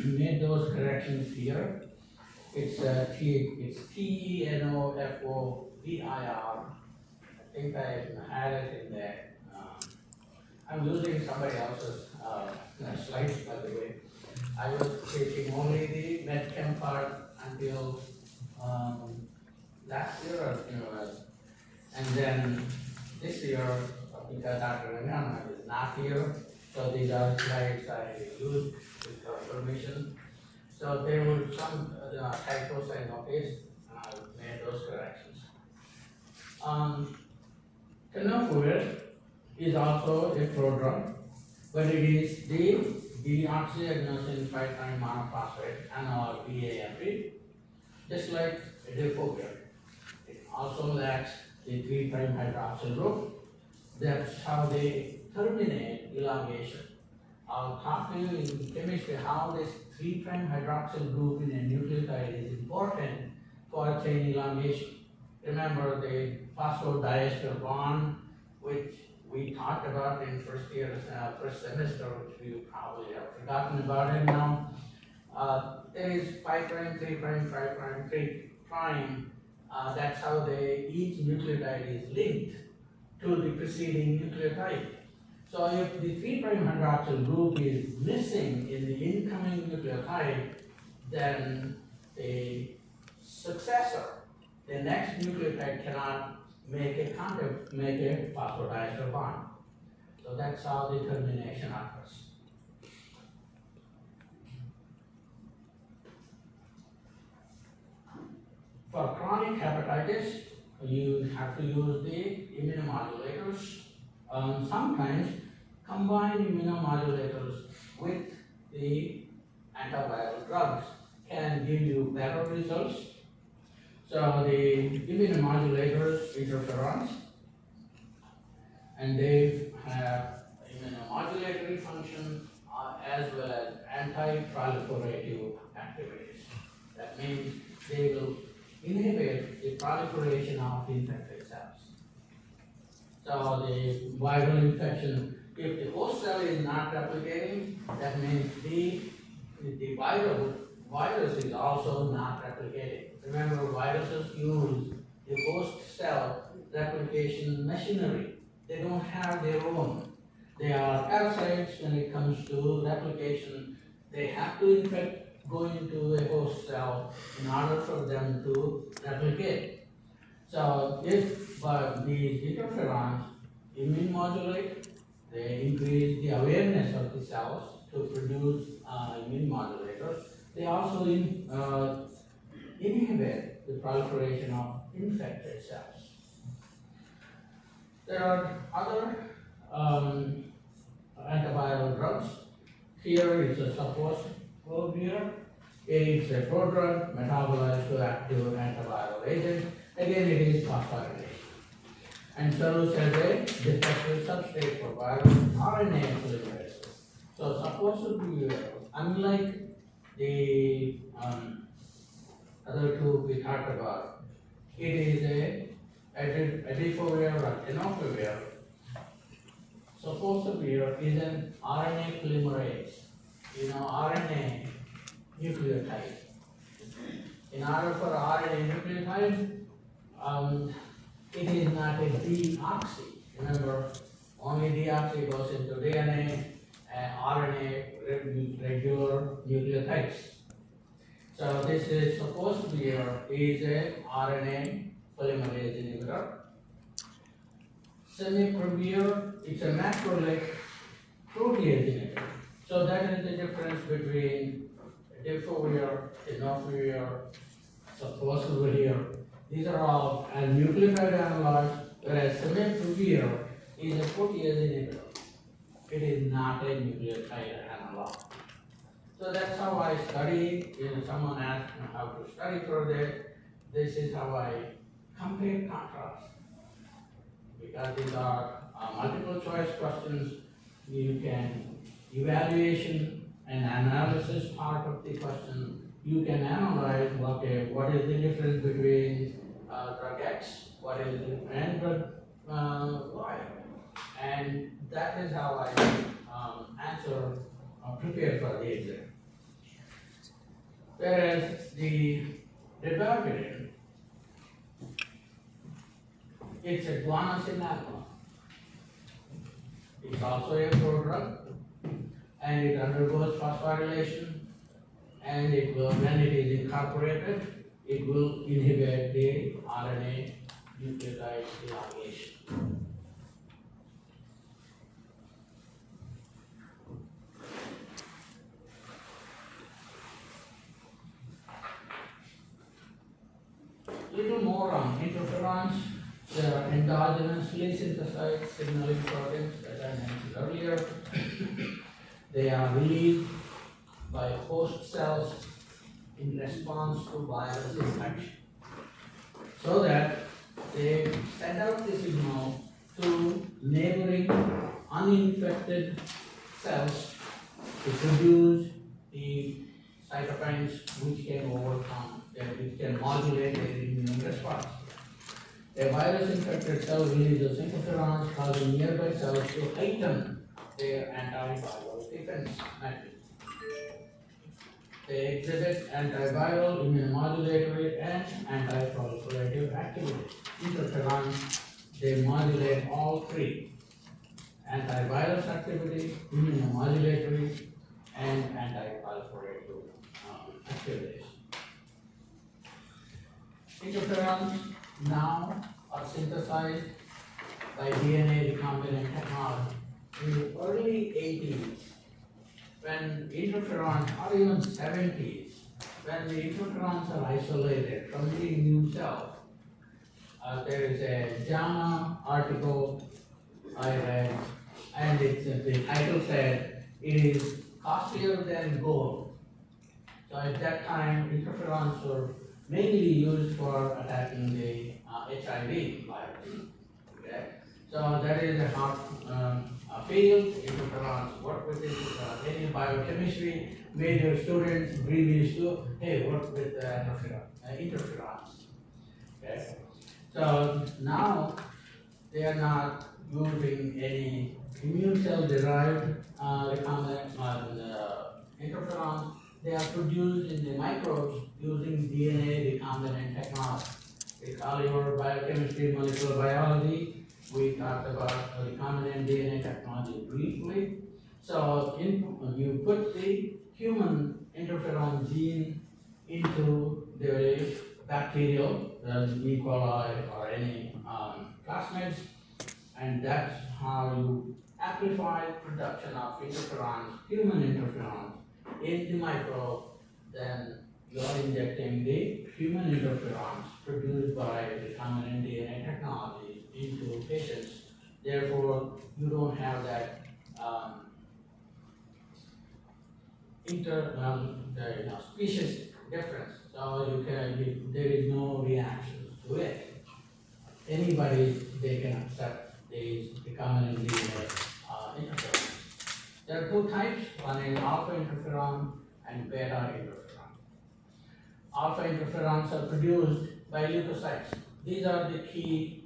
made those corrections here. It's Tenofovir. I think I had it in there. I'm using somebody else's slides, by the way. I was taking only the medchem part until last year, and then this year, because Dr. Rangana is not here, so these are slides I used with her permission. So there were some typos I noticed, and I made those corrections. Tenofovir is also a prodrug, but it is the deoxyadenosine 5' monophosphate analog DAMP, just like Defovir. It also lacks the 3' hydroxyl group. That's how they terminate elongation. I'll talk to you in chemistry how this 3' hydroxyl group in a nucleotide is important for chain elongation. Remember the phosphodiester bond, which we talked about in first semester, which you probably have forgotten about it now. There is 5', 3', 5', 3'. That's how each nucleotide is linked to the preceding nucleotide. So if the 3' hydroxyl group is missing in the incoming nucleotide, then the successor, the next nucleotide cannot make a phosphodiester bond. So that's how the termination occurs. For chronic hepatitis, you have to use the immunomodulators. Sometimes combined immunomodulators with the antiviral drugs can give you better results. So the immunomodulators, interferons, and they have immunomodulatory function as well as anti-proliferative activities. That means they will inhibit the proliferation of infected cells. So the viral infection, if the host cell is not replicating, that means the virus is also not replicating. Remember, viruses use the host cell replication machinery. They don't have their own. They are parasites when it comes to replication. They have to go into a host cell in order for them to replicate. So if these interferons immune modulate, they increase the awareness of the cells to produce immune modulators. They also inhibit the proliferation of infected cells. There are other antiviral drugs. Here is a sofosbuvir. It's a prodrug metabolized to active antiviral agent. Again, it is phosphorylation. And Cirrhosis has a defective substrate for viral RNA polymerase. So sofosbuvir, unlike the other two we talked about, it is a Defovir or tenofovir. Sofosbuvir is an RNA polymerase. RNA nucleotide. In order for RNA nucleotide, it is not a deoxy. Remember, only deoxy goes into DNA and RNA regular nucleotides. So this is supposed to be a RNA polymerase inhibitor. Semiprevir, it's a macrolide protease inhibitor. So that is the difference between Defovir, tenofovir, sofosbuvir. These are all nucleotide analogs, whereas semiprevir is a protease inhibitor. It is not a nucleotide analog. So that's how I study. Someone asked me how to study for that. This is how I compare contrast. Because these are multiple choice questions, you can evaluation and analysis part of the question, you can analyze, okay, what is the difference between drug X, what is it, and drug Y. And that is how I prepare for the exam. Whereas the ribavirin, it's a guanosine. It's also a prodrug, and it undergoes phosphorylation, and it will, when it is incorporated, it will inhibit the RNA nucleotide elongation. Little more on interferons. There are endogenously synthesized signaling proteins, as I mentioned earlier. They are released by host cells in response to virus infection, so that they send out the signal to neighboring uninfected cells to produce the cytokines which can overcome, which can modulate their immune response. A virus-infected cell releases interferons, causing nearby cells to heighten their antiviral defense mechanism. They exhibit antiviral, immunomodulatory, and anti-proliferative activity. Interferons, they modulate all three: antivirus activity, immunomodulatory, and anti-proliferative activities. Interferons now are synthesized by DNA recombinant technology. In the early 80s, when interferons, or even 70s, when the interferons are isolated from the immune cell, there is a JAMA article I read, and the title said it is costlier than gold. So at that time, interferons were mainly used for attacking the HIV virus. Okay? So that is a hot field. Interferons work with it. Any biochemistry major students previous to, hey, work with interferons. Okay? So now they are not using any immune cell derived recombinant interferons. They are produced in the microbes using DNA recombinant technology. It's all your biochemistry, molecular biology. We talked about recombinant DNA technology briefly. So you put the human interferon gene into the bacterial, E. coli or any plasmids, and that's how you amplify production of interferons, human interferons, in the microbe. Then you are injecting the human interferons produced by recombinant DNA technology into patients. Therefore, you don't have that species difference. So there is no reaction to it. Anybody, they can accept these recombinant DNA interferons. There are two types. One is alpha interferon and beta interferon. Alpha interferons are produced by leukocytes. These are the key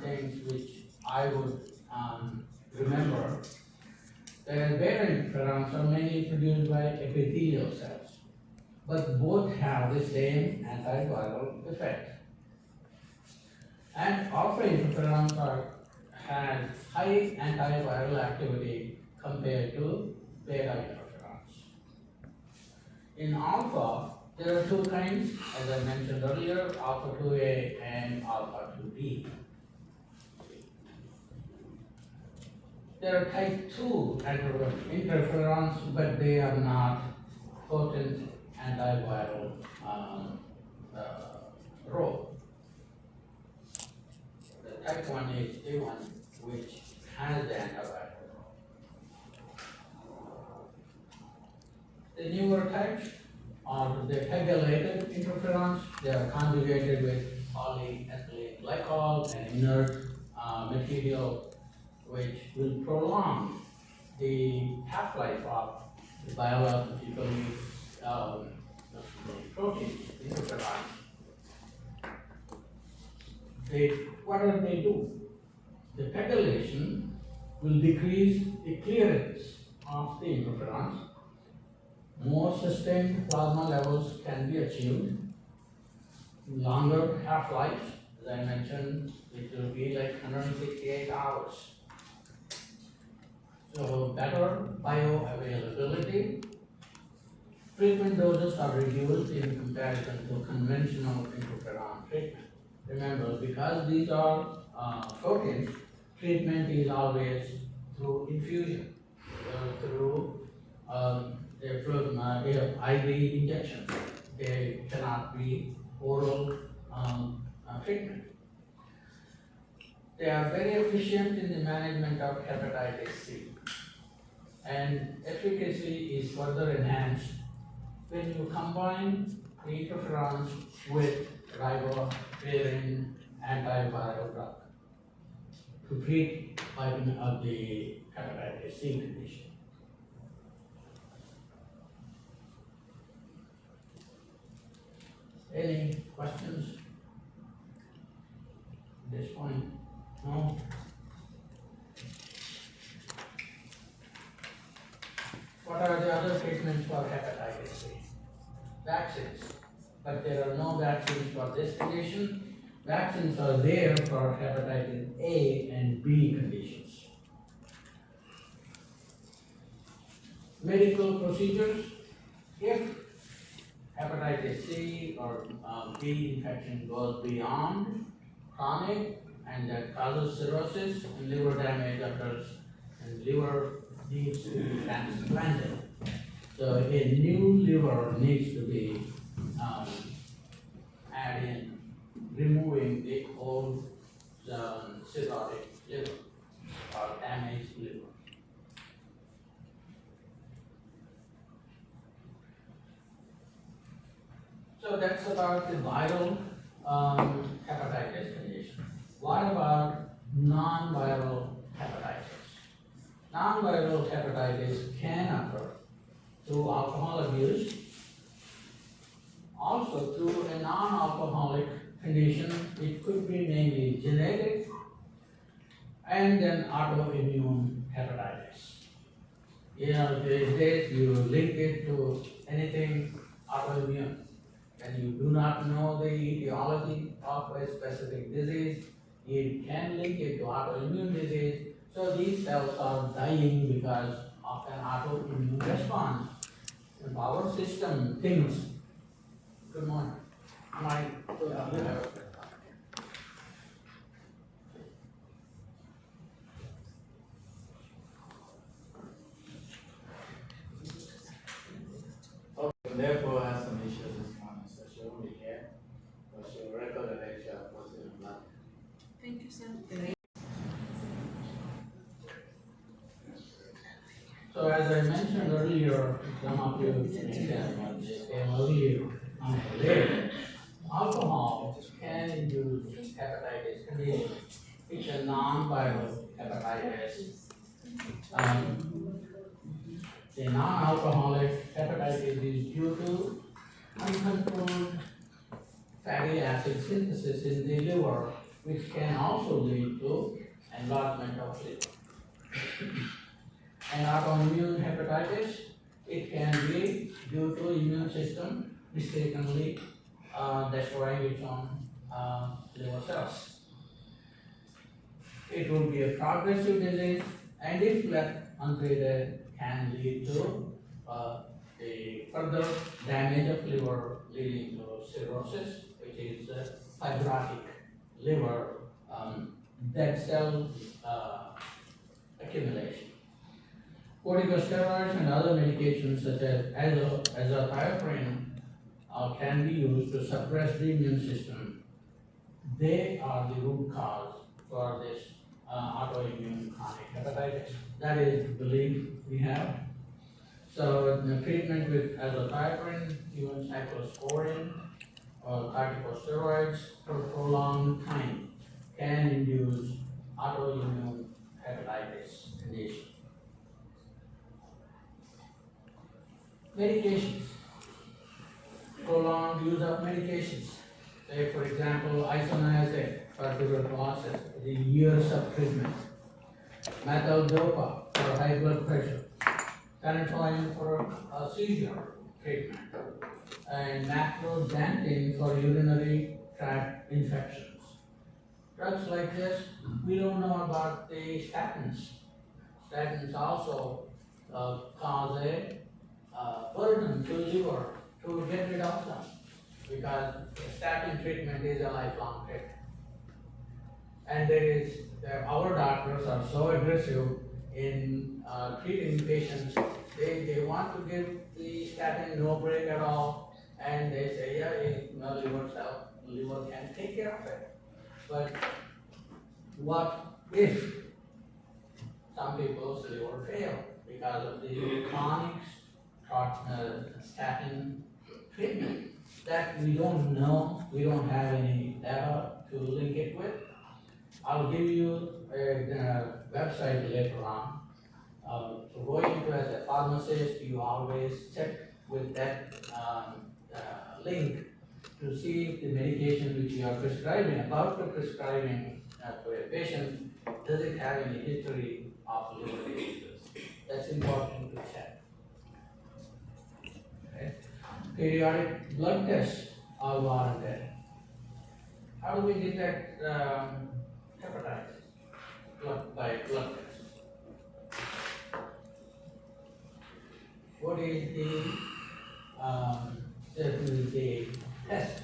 things which I would remember. The beta interferons are mainly produced by epithelial cells, but both have the same antiviral effect. And alpha interferons has high antiviral activity compared to beta interferons. In alpha, there are two kinds, as I mentioned earlier, alpha 2A and alpha 2B. There are type 2 interferons, but they are not potent antiviral role. The type 1 is the one which has the antiviral role. The newer types are the pegylated interferons. They are conjugated with polyethylene glycol, an inert material which will prolong the half-life of the biologically proteins, interferons. What do they do? The pegylation will decrease the clearance of the interferons. More sustained plasma levels can be achieved. Longer half-life, as I mentioned, it will be like 168 hours. So better bioavailability. Treatment doses are reduced in comparison to conventional interferon treatment. Remember, because these are proteins, treatment is always through infusion, through IV injections. They cannot be oral treatment. They are very efficient in the management of hepatitis C, and efficacy is further enhanced when you combine the interferons with ribavirin antiviral drug to treat vitamin of the hepatitis C condition. Any questions at this point? No? What are the other treatments for hepatitis C? Vaccines, but there are no vaccines for this condition. Vaccines are there for hepatitis A and B conditions. Medical procedures, if hepatitis C or B infection goes beyond chronic and that causes cirrhosis and liver damage occurs and liver needs to be transplanted. So a new liver needs to be added in, removing the old cirrhotic liver or damaged liver. So that's about the viral hepatitis condition. What about non-viral hepatitis? Non-viral hepatitis can occur through alcohol abuse, also through a non-alcoholic condition. It could be mainly genetic, and then autoimmune hepatitis. You know, these days you link it to anything autoimmune. And you do not know the etiology of a specific disease, you can link it to autoimmune disease. So these cells are dying because of an autoimmune response. And our system thinks, good morning, Therefore, has some issues this morning, so she won't be here, but she'll record the lecture and post it online. Thank you, sir. So as I mentioned earlier, some of you came earlier on today, alcohol can induce hepatitis condition. It's a non-viral hepatitis. The non-alcoholic hepatitis is due to uncontrolled fatty acid synthesis in the liver, which can also lead to enlargement of liver. And autoimmune hepatitis, it can be due to immune system mistakenly destroying its own liver cells. It will be a progressive disease, and if left untreated, can lead to a further damage of liver, leading to cirrhosis, which is fibrotic liver dead cell accumulation. Corticosteroids and other medications such as azathioprine can be used to suppress the immune system. They are the root cause for this autoimmune chronic hepatitis. That is the belief we have. So the treatment with azathioprine, even cyclosporin, or corticosteroids for prolonged time can induce autoimmune hepatitis condition. Medications, prolonged use of medications. Say, for example, isoniazid for tuberculosis, the years of treatment. Methyl-dopa for high blood pressure. Phenytoin for seizure treatment. And macroxanthine for urinary tract infections. Drugs like this, we don't know about the statins. Statins also cause a burden to liver to get rid of them, because statin treatment is a lifelong treatment. And our doctors are so aggressive in treating patients. They want to give the statin no break at all, and they say, yeah, liver can take care of it. But what if some people's liver fail because of the chronic statin treatment that we don't know, we don't have any data to link it with? I'll give you a website later on. So going into as a pharmacist, you always check with that link to see if the medication which you are prescribing, about to prescribing to a patient, does it have any history of liver diseases? That's important to check. Okay. Periodic blood tests are warranted. How do we detect hepatitis? By blood test. What is the test?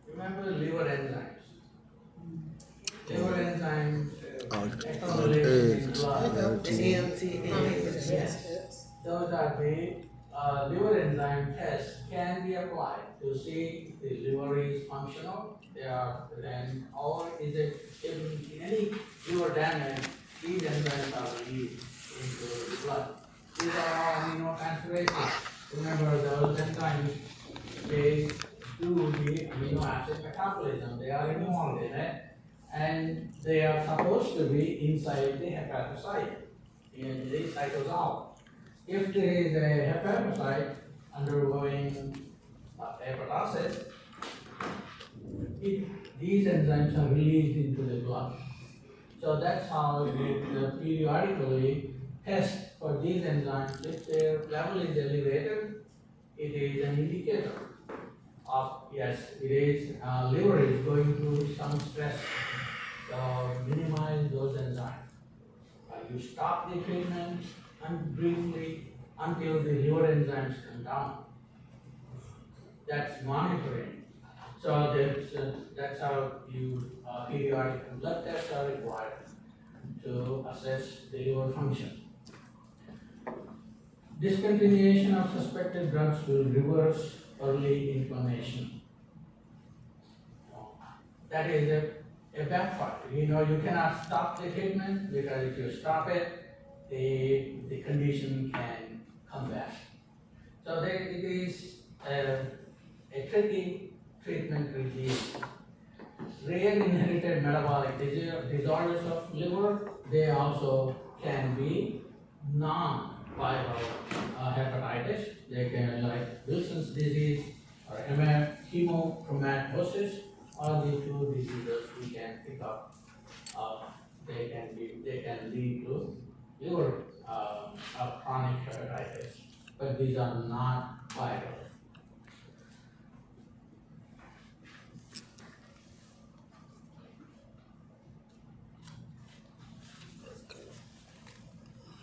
Remember liver enzymes. Liver enzymes accumulate in blood. Yes. Those are the liver enzyme tests can be applied to see if the liver is functional. Or is it in any liver damage, these enzymes are released into the blood. These are all aminotransferases. Remember, those enzymes, they do the amino acid metabolism. They are involved in it, and they are supposed to be inside the hepatocyte in the cytosol. If there is a hepatocyte undergoing hepatitis, these enzymes are released into the blood. So that's how we periodically test for these enzymes. If their level is elevated, it is an indicator of, yes, it is, liver is going through some stress. So minimize those enzymes. You stop the treatment and briefly until the liver enzymes come down. That's monitoring. So that's how you periodic blood tests are required to assess the liver function. Discontinuation of suspected drugs will reverse early inflammation. That is a backfire. You cannot stop the treatment, because if you stop it, the condition can come back. So it is a tricky treatment regime. Rare inherited metabolic disorders of liver, they also can be non-viral hepatitis. They can, like Wilson's disease or hemochromatosis, or the two diseases we can pick up. They can lead to liver chronic hepatitis, but these are not viral.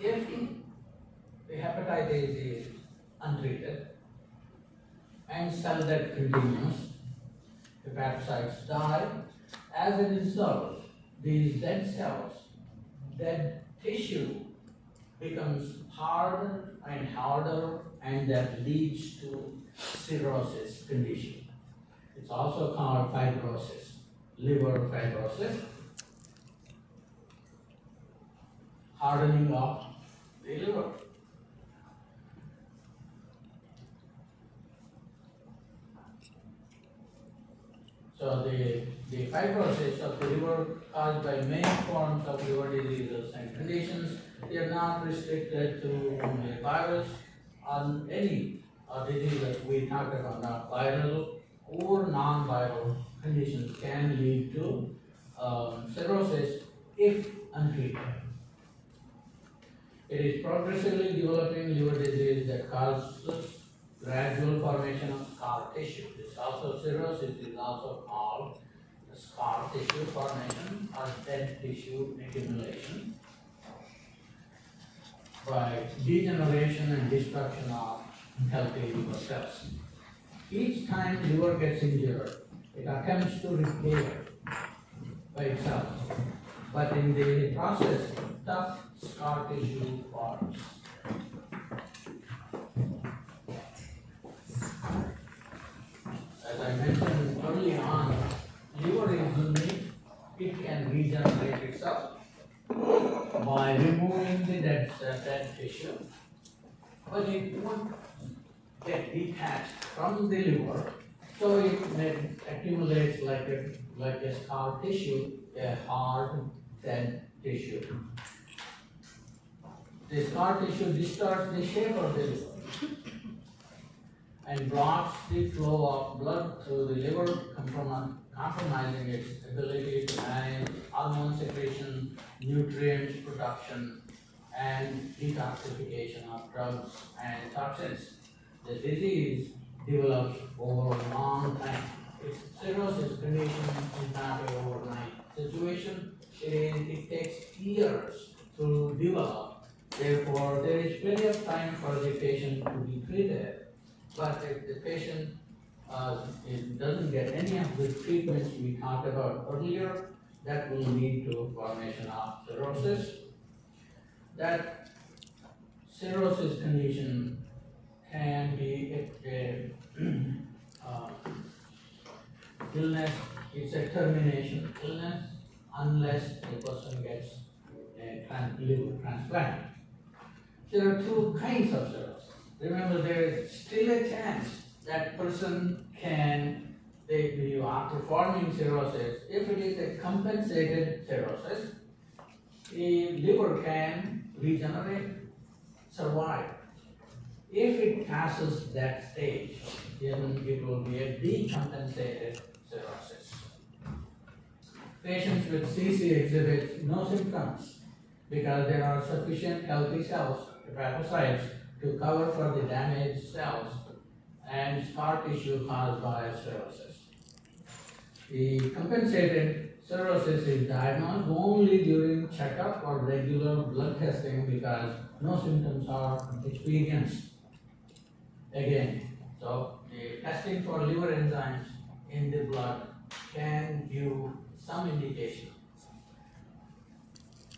If the hepatitis is untreated and cell death continues, hepatocytes die. As a result, these dead cells, dead tissue becomes harder and harder, and that leads to cirrhosis condition. It's also called fibrosis, liver fibrosis, hardening of the liver. So the fibrosis of the liver caused by many forms of liver diseases and conditions, they are not restricted to only virus or any diseases we talked about, now viral or non-viral conditions can lead to cirrhosis if untreated. It is progressively developing liver disease that causes gradual formation of scar tissue. This also cirrhosis is also called scar tissue formation or dead tissue accumulation by degeneration and destruction of healthy liver cells. Each time liver gets injured, it attempts to repair by itself, but in the process, tough scar tissue forms. As I mentioned early on, liver is unique. It can regenerate itself by removing the dead tissue, but it won't get detached from the liver, so it accumulates like a scar tissue, a hard dead tissue. The scar tissue distorts the shape of the liver and blocks the flow of blood through the liver, compromising its ability to manage hormone secretion, nutrients production, and detoxification of drugs and toxins. The disease develops over a long time. Its cirrhosis condition is not an overnight situation. It takes years to develop. Therefore, there is plenty of time for the patient to be treated. But if the patient doesn't get any of the treatments we talked about earlier, that will lead to formation of cirrhosis. That cirrhosis condition can be a illness, it's a termination illness unless the person gets a liver transplant. There are two kinds of cirrhosis. Remember, there is still a chance that person can, after forming cirrhosis, if it is a compensated cirrhosis, the liver can regenerate, survive. If it passes that stage, then it will be a decompensated cirrhosis. Patients with CC exhibit no symptoms because there are sufficient healthy cells, hepatocytes, to cover for the damaged cells and scar tissue caused by cirrhosis. The compensated cirrhosis is diagnosed only during checkup or regular blood testing because no symptoms are experienced. Again, so the testing for liver enzymes in the blood can give some indication.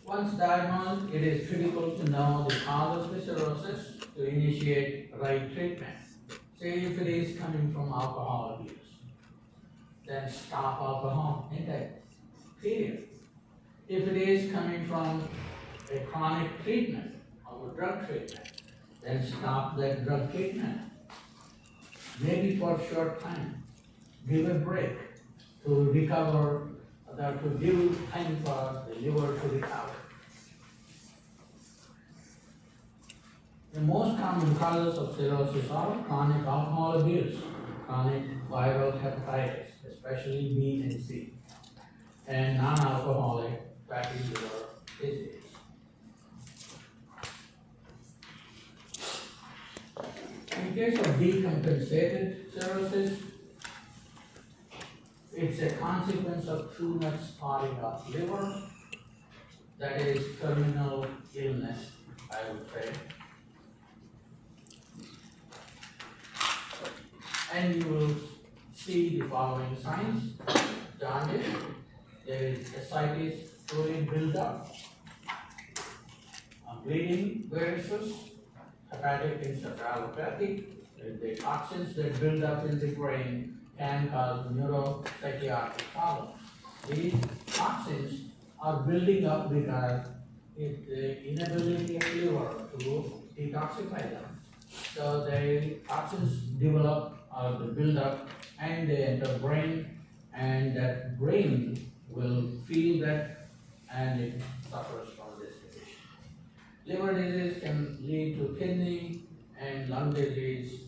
Once diagnosed, it is critical to know the cause of the cirrhosis to initiate right treatment. Say if it is coming from alcohol abuse, then stop alcohol intake, period. If it is coming from a chronic treatment or a drug treatment, then stop that drug treatment. Maybe for a short time. Give a break to recover, to give time for the liver to recover. The most common causes of cirrhosis are chronic alcohol abuse, chronic viral hepatitis, especially B and C, and non-alcoholic fatty liver disease. In case of decompensated cirrhosis, it's a consequence of too much scarring of liver. That is terminal illness, I would say. And you will see the following signs: jaundice, there is ascites, fluid buildup, bleeding, varices, hepatic encephalopathy. The toxins that build up in the brain can cause neuropsychiatric problems. These toxins are building up because the inability of liver to detoxify them. So the toxins develop, the build up, and they enter brain and that brain will feel that and it suffers from this condition. Liver disease can lead to kidney and lung disease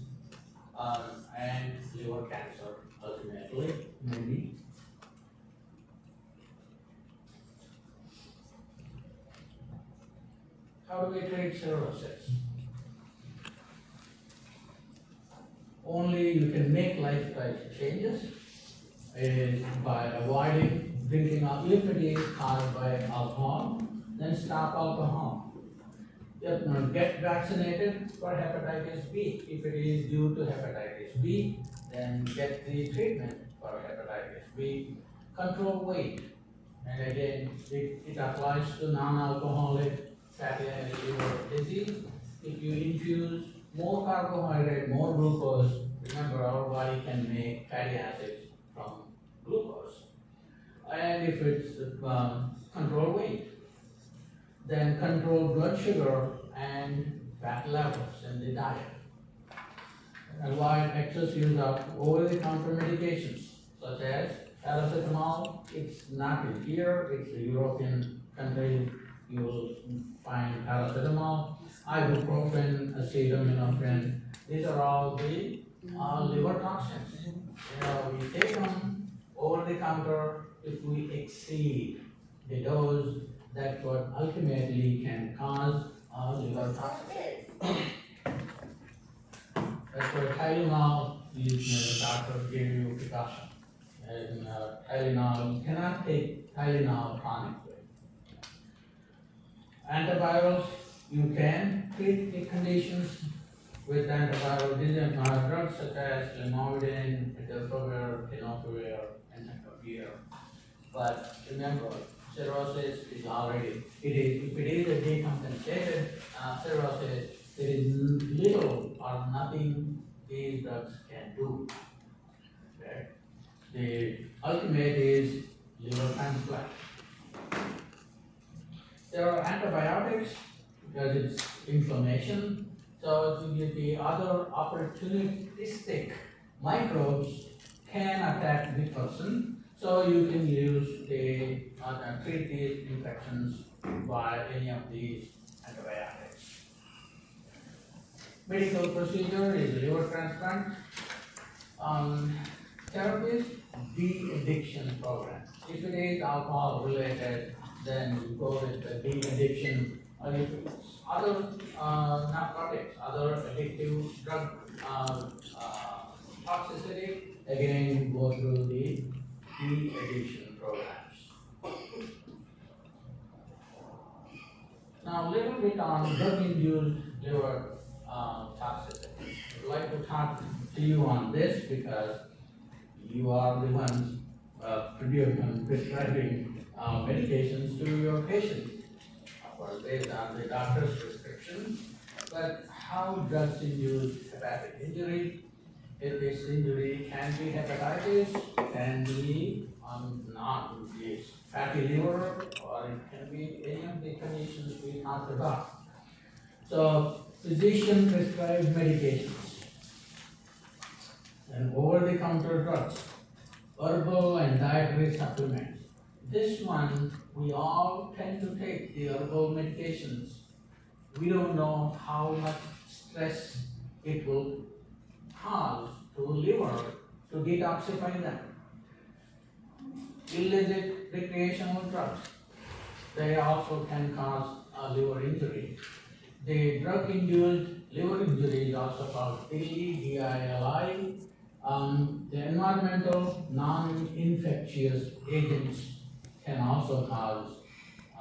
and liver cancer ultimately, maybe. How do we treat cirrhosis? Only you can make lifestyle changes is by avoiding drinking alcohol. If it is caused by alcohol, then stop alcohol. Get vaccinated for hepatitis B. If it is due to hepatitis B, then get the treatment for hepatitis B. Control weight. And again, it applies to non-alcoholic fatty liver disease. If you infuse more carbohydrate, more glucose, remember our body can make fatty acids from glucose. And if it's control weight, then control blood sugar and fat levels in the diet. Avoid excess use of over-the-counter medications such as paracetamol. It's not in here, it's a European country. You will find paracetamol, ibuprofen, acetaminophen. These are all the liver toxins. We take them over the counter. If we exceed the dose, that's what ultimately can cause liver toxicity. That's why Tylenol is doctor give you precaution. And Tylenol, you cannot take Tylenol chronically. Antivirals, you can treat the conditions with antiviral drugs such as lamivudine, etofovir, tenofovir, and entecavir. But remember, cirrhosis is already, if it is a decompensated cirrhosis, there is little or nothing these drugs can do. Okay? The ultimate is liver transplant. There are antibiotics because it's inflammation. So the other opportunistic microbes can attack the person. So you can use treat these infections by any of these antibiotics. Medical procedure is liver transplant. Therapies, de-addiction program. If it is alcohol related, then you go with the de-addiction. Or if it's other narcotics, other addictive drug toxicity, again you go through the de-addiction programs. Now a little bit on drug-induced liver toxicity. I'd like to talk to you on this because you are the ones prescribing medications to your patients, of course based on the doctor's prescription. But how drugs induce hepatic injury? If this injury can be hepatitis, can be non-disease fatty liver, or it can be any of the conditions we talked about. So physician prescribed medications and over-the-counter drugs, herbal and dietary supplements. This one, we all tend to take the herbal medications. We don't know how much stress it will cause to liver to detoxify them. Illicit recreational drugs, they also can cause a liver injury. The drug-induced liver injury is also called DILI. The environmental non-infectious agents can also cause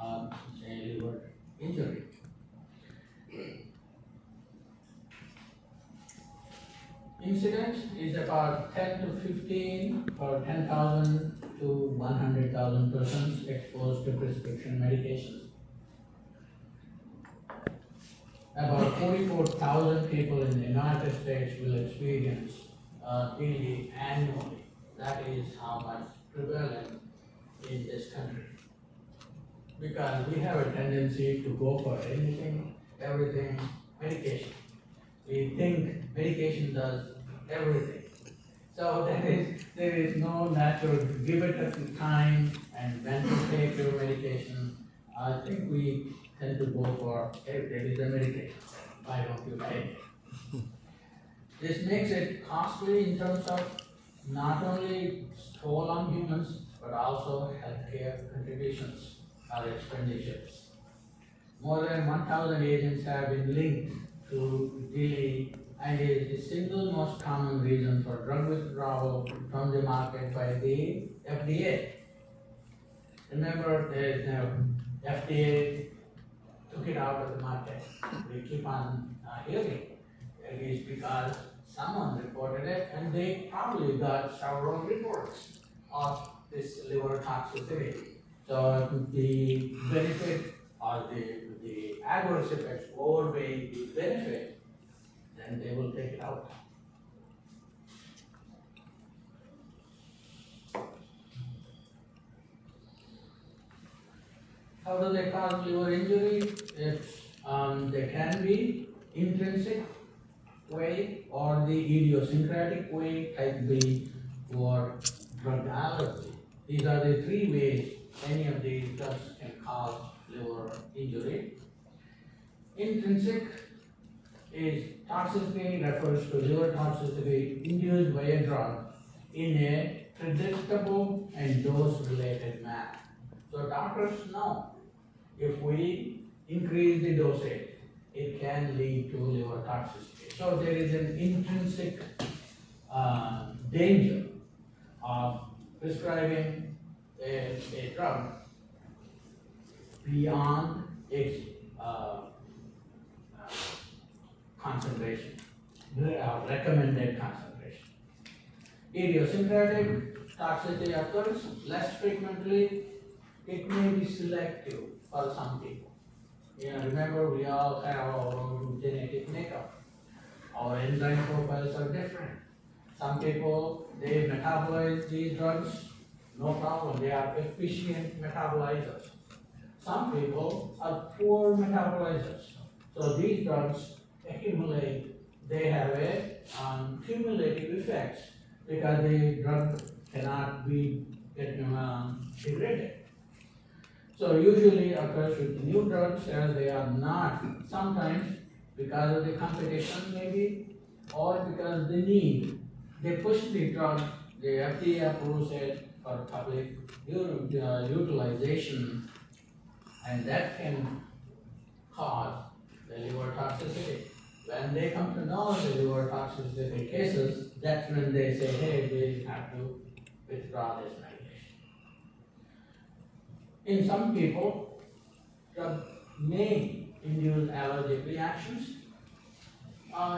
a liver injury. Incidence is about 10 to 15 or 10,000 to 100,000 persons exposed to prescription medications. About 44,000 people in the United States will experience DILI annually. That is how much prevalent in this country. Because we have a tendency to go for anything, everything, medication. We think medication does everything. So there is no natural, give it a time and when to take your medication. I think we tend to go for, hey, there is a medication, why don't you take it? This makes it costly in terms of not only toll on humans, but also healthcare contributions or expenditures. More than 1,000 agents have been linked to delay and is the single most common reason for drug withdrawal from the market by the FDA. Remember, the FDA took it out of the market. We keep on hearing. It is because someone reported it and they probably got several reports of this liver toxicity. So if the benefit or the adverse effects outweigh the benefit, then they will take it out. How do they cause liver injury? They can be intrinsic way or the idiosyncratic way, type B, or drug allergy. These are the three ways any of these drugs can cause liver injury. Intrinsic is toxicity refers to liver toxicity induced by a drug in a predictable and dose-related manner. So doctors know if we increase the dosage, it can lead to liver toxicity. So there is an intrinsic danger of prescribing a drug beyond its concentration, recommended concentration. Idiosyncratic toxicity occurs less frequently. It may be selective for some people. Remember, we all have our own genetic makeup. Our enzyme profiles are different. Some people, they metabolize these drugs, no problem. They are efficient metabolizers. Some people are poor metabolizers. So these drugs accumulate, they have a cumulative effects because the drug cannot be degraded. So usually occurs with new drugs as they are not, sometimes because of the competition maybe, or because of the need. They push the drug, the FDA approves it for public utilization, and that can cause the liver toxicity. When they come to know the liver toxicity cases, that's when they say, hey, we have to withdraw this medication. In some people, drug may induce allergic reactions.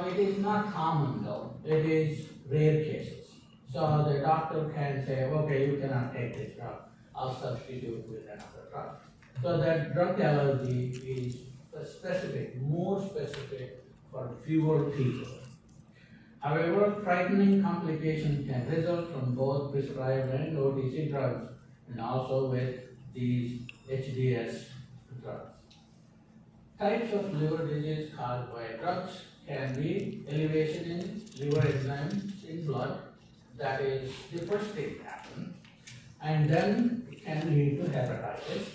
It is not common though, it is rare cases. So the doctor can say, okay, you cannot take this drug, I'll substitute with another drug. So that drug allergy is specific, more specific for fewer people. However, frightening complications can result from both prescribed and OTC drugs and also with these HDS drugs. Types of liver disease caused by drugs can be elevation in liver enzymes in blood, that is the first stage happen, and then it can lead to hepatitis,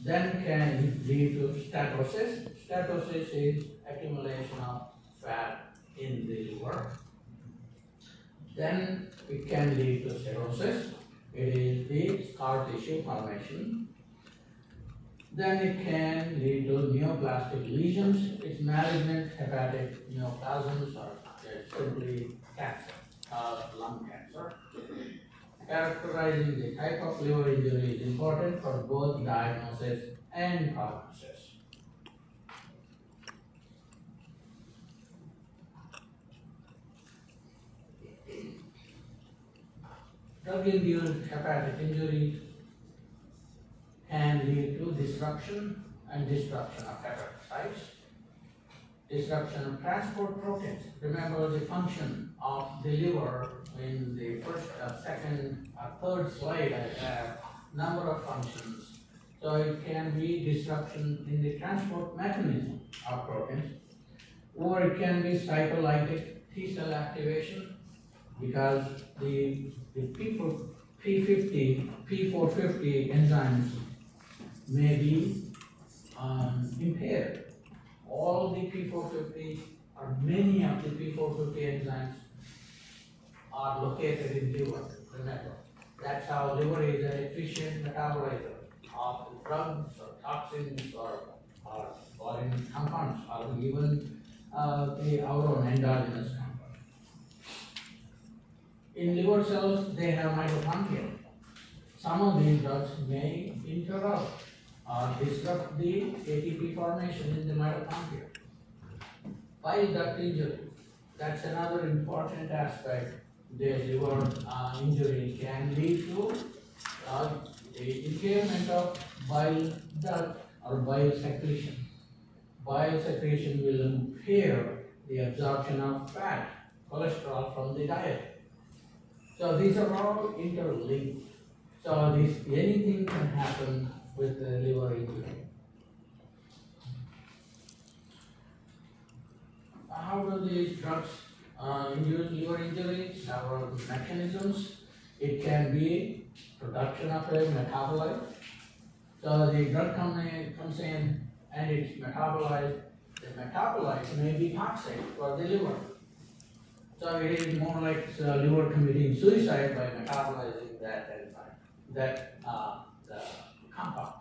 then can lead to steatosis. Steatosis is accumulation of fat in the liver. Then it can lead to cirrhosis. It is the scar tissue formation. Then it can lead to neoplastic lesions. It's malignant hepatic neoplasms or simply cancer, lung cancer. Characterizing the type of liver injury is important for both diagnosis and prognosis. Drug-induced hepatic injury can lead to disruption and destruction of hepatocytes, disruption of transport proteins. Remember the function of the liver in the first, second, third slide. I have number of functions. So it can be disruption in the transport mechanism of proteins, or it can be cytolytic T cell activation, because the P450 enzymes may be impaired. All the P450 or many of the P450 enzymes are located in liver, remember. That's how liver is an efficient metabolizer of drugs or toxins or foreign compounds or even our own endogenous compounds. In liver cells, they have mitochondria. Some of these drugs may interrupt or disrupt the ATP formation in the mitochondria. Bile duct injury, that's another important aspect. The liver injury can lead to the impairment of bile duct or bile secretion. Bile secretion will impair the absorption of fat, cholesterol from the diet. So these are all interlinked. So anything can happen with the liver injury. How do these drugs induce liver injury? Several mechanisms. It can be production of a metabolite. So the drug comes in and it's metabolized. The metabolite may be toxic for the liver. So it is more like the liver committing suicide by metabolizing that enzyme, the compound.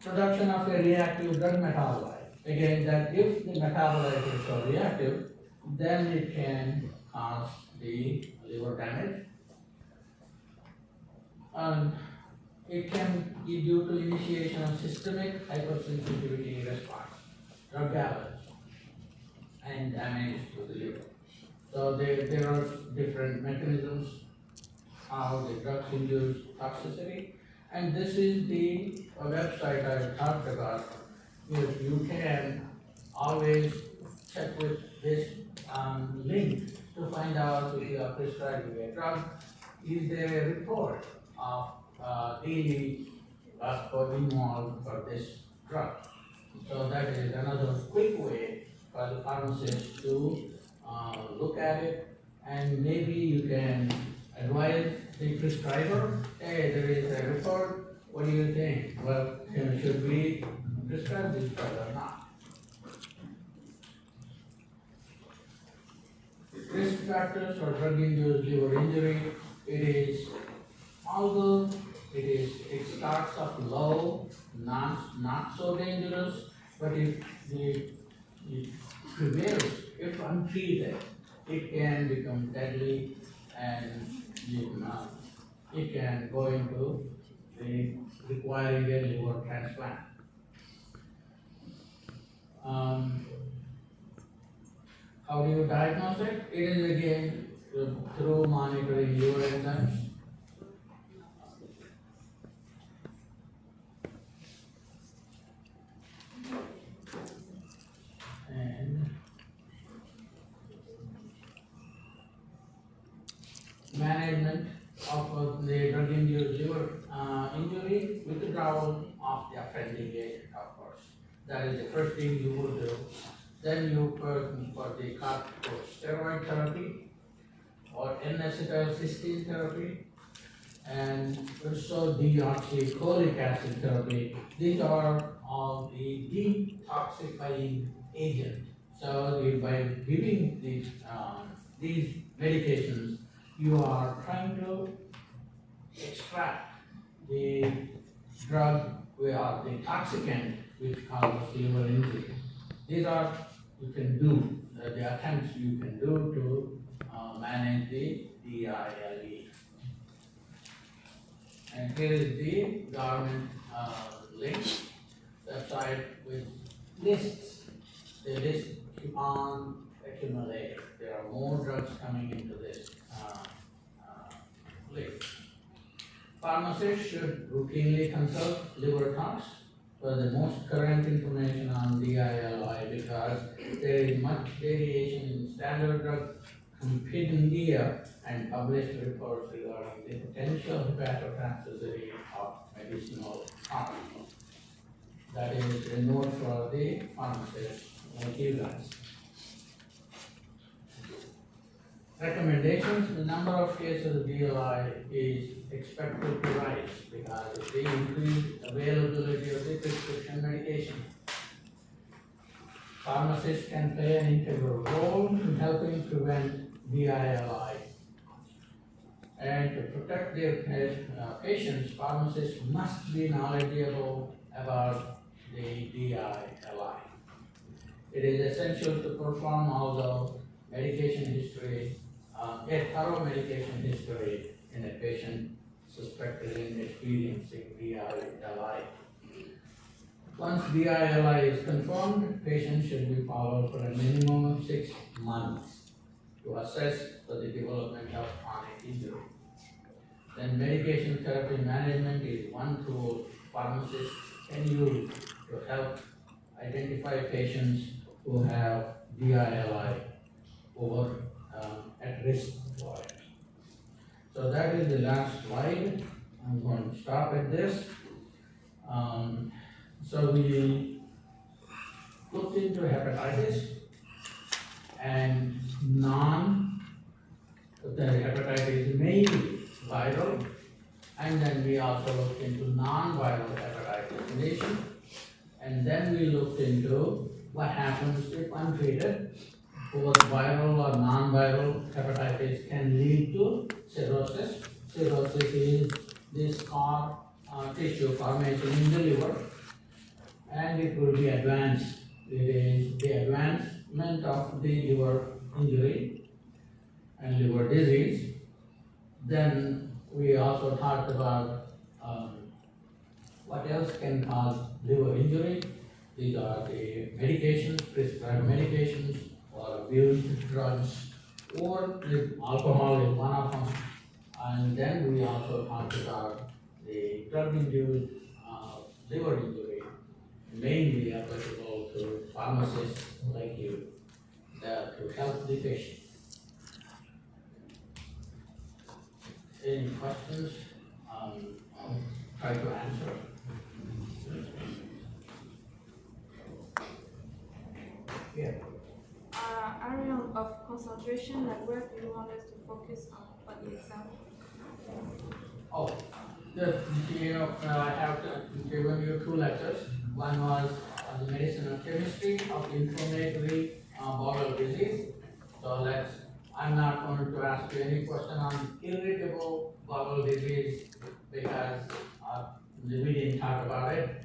Production of a reactive drug metabolite. Again, that if the metabolite is so reactive, then it can cause the liver damage. It can be due to initiation of systemic hypersensitivity response, drug allergy, and damage to the liver. So there are different mechanisms how the drugs induce toxicity, and this is the website I talked about. You can always check with this link to find out if you are prescribing a drug. Is there a report of daily code involved for this drug? So that is another quick way for the pharmacist to look at it, and maybe you can advise the prescriber, hey, there is a report, what do you think? Well, should we prescribe this drug or not? Risk factors for drug-induced liver injury, although it starts off low, not so dangerous, but if it prevails, if untreated, it can become deadly and it can go into requiring a liver transplant. How do you diagnose it? It is again through monitoring liver enzymes. And management of the drug-induced liver injury, withdrawal of the offending agent, of course. That is the first thing you will do. Then you for the corticosteroid therapy or N-acetylcysteine therapy, and also deoxycholic acid therapy. These are all the detoxifying agents. So by giving these medications, you are trying to extract the drug or the toxicant which causes liver injury. These are you can do the attempts you can do to manage the DILE. And here is the government link website which lists. The list keep on accumulating. There are more drugs coming into this list. Pharmacists should routinely consult liver tox for the most current information on DILI because there is much variation in standard drug compendia and published reports regarding the potential hepatotoxicity of medicinal compounds. That is a note for the pharmacist like you guys. recommendations, the number of cases of DLI is expected to rise because if they increase availability of the prescription medication. Pharmacists can play an integral role in helping prevent DILI. And to protect their patients, pharmacists must be knowledgeable about the DILI. It is essential to perform all the medication history, a thorough medication history in a patient suspected in experiencing DILI. Once DILI is confirmed, patients should be followed for a minimum of 6 months to assess for the development of chronic injury. Then medication therapy management is one tool pharmacists can use to help identify patients who have DILI or at risk for it. So that is the last slide. I'm going to stop at this. So we looked into hepatitis and the hepatitis mainly viral, and then we also looked into non-viral hepatitis nation, and then we looked into what happens if untreated. Both viral or non-viral hepatitis can lead to cirrhosis. Cirrhosis is this scar tissue formation in the liver, and it will be advanced. It is the advancement of the liver injury and liver disease. Then we also talked about what else can cause liver injury. These are the medications, prescribed medications, or abused drugs, or the alcohol is one of them. And then we also talked about the drug-induced liver injury, mainly applicable to pharmacists like you, to help the patient. Any questions? I'll try to answer. Yeah. Area of concentration, like where do you want us to focus on for the exam? Oh, I have given you 2 lectures. One was on the medicinal chemistry of inflammatory bowel disease. So I'm not going to ask you any question on irritable bowel disease because we didn't talk about it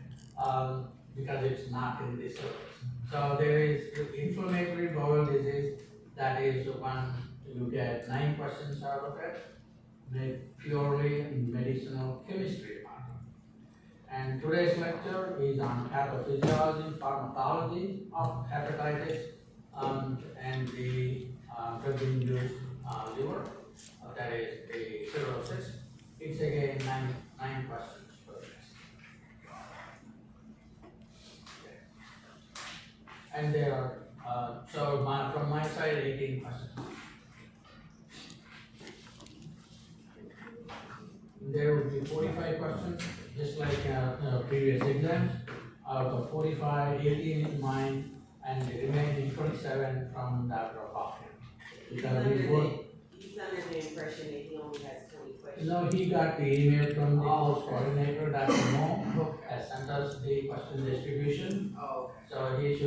because it's not in this syllabus. So there is inflammatory bowel disease, that is one you get 9 questions out of it, purely in medicinal chemistry part. And today's lecture is on pathophysiology, pharmacology of hepatitis, and the drug-induced liver, that is the cirrhosis. It's again 9 questions for this. And there are, from my side, 18 questions. There will be 45 questions, just like previous exams. Out of 45, 18 is mine, and the remaining 27 from Dr. Hoffman. Because He's under the impression that he only has 20 questions. no, he got the email from the course coordinator, Dr. Mo, has sent us the question distribution. Oh. So he should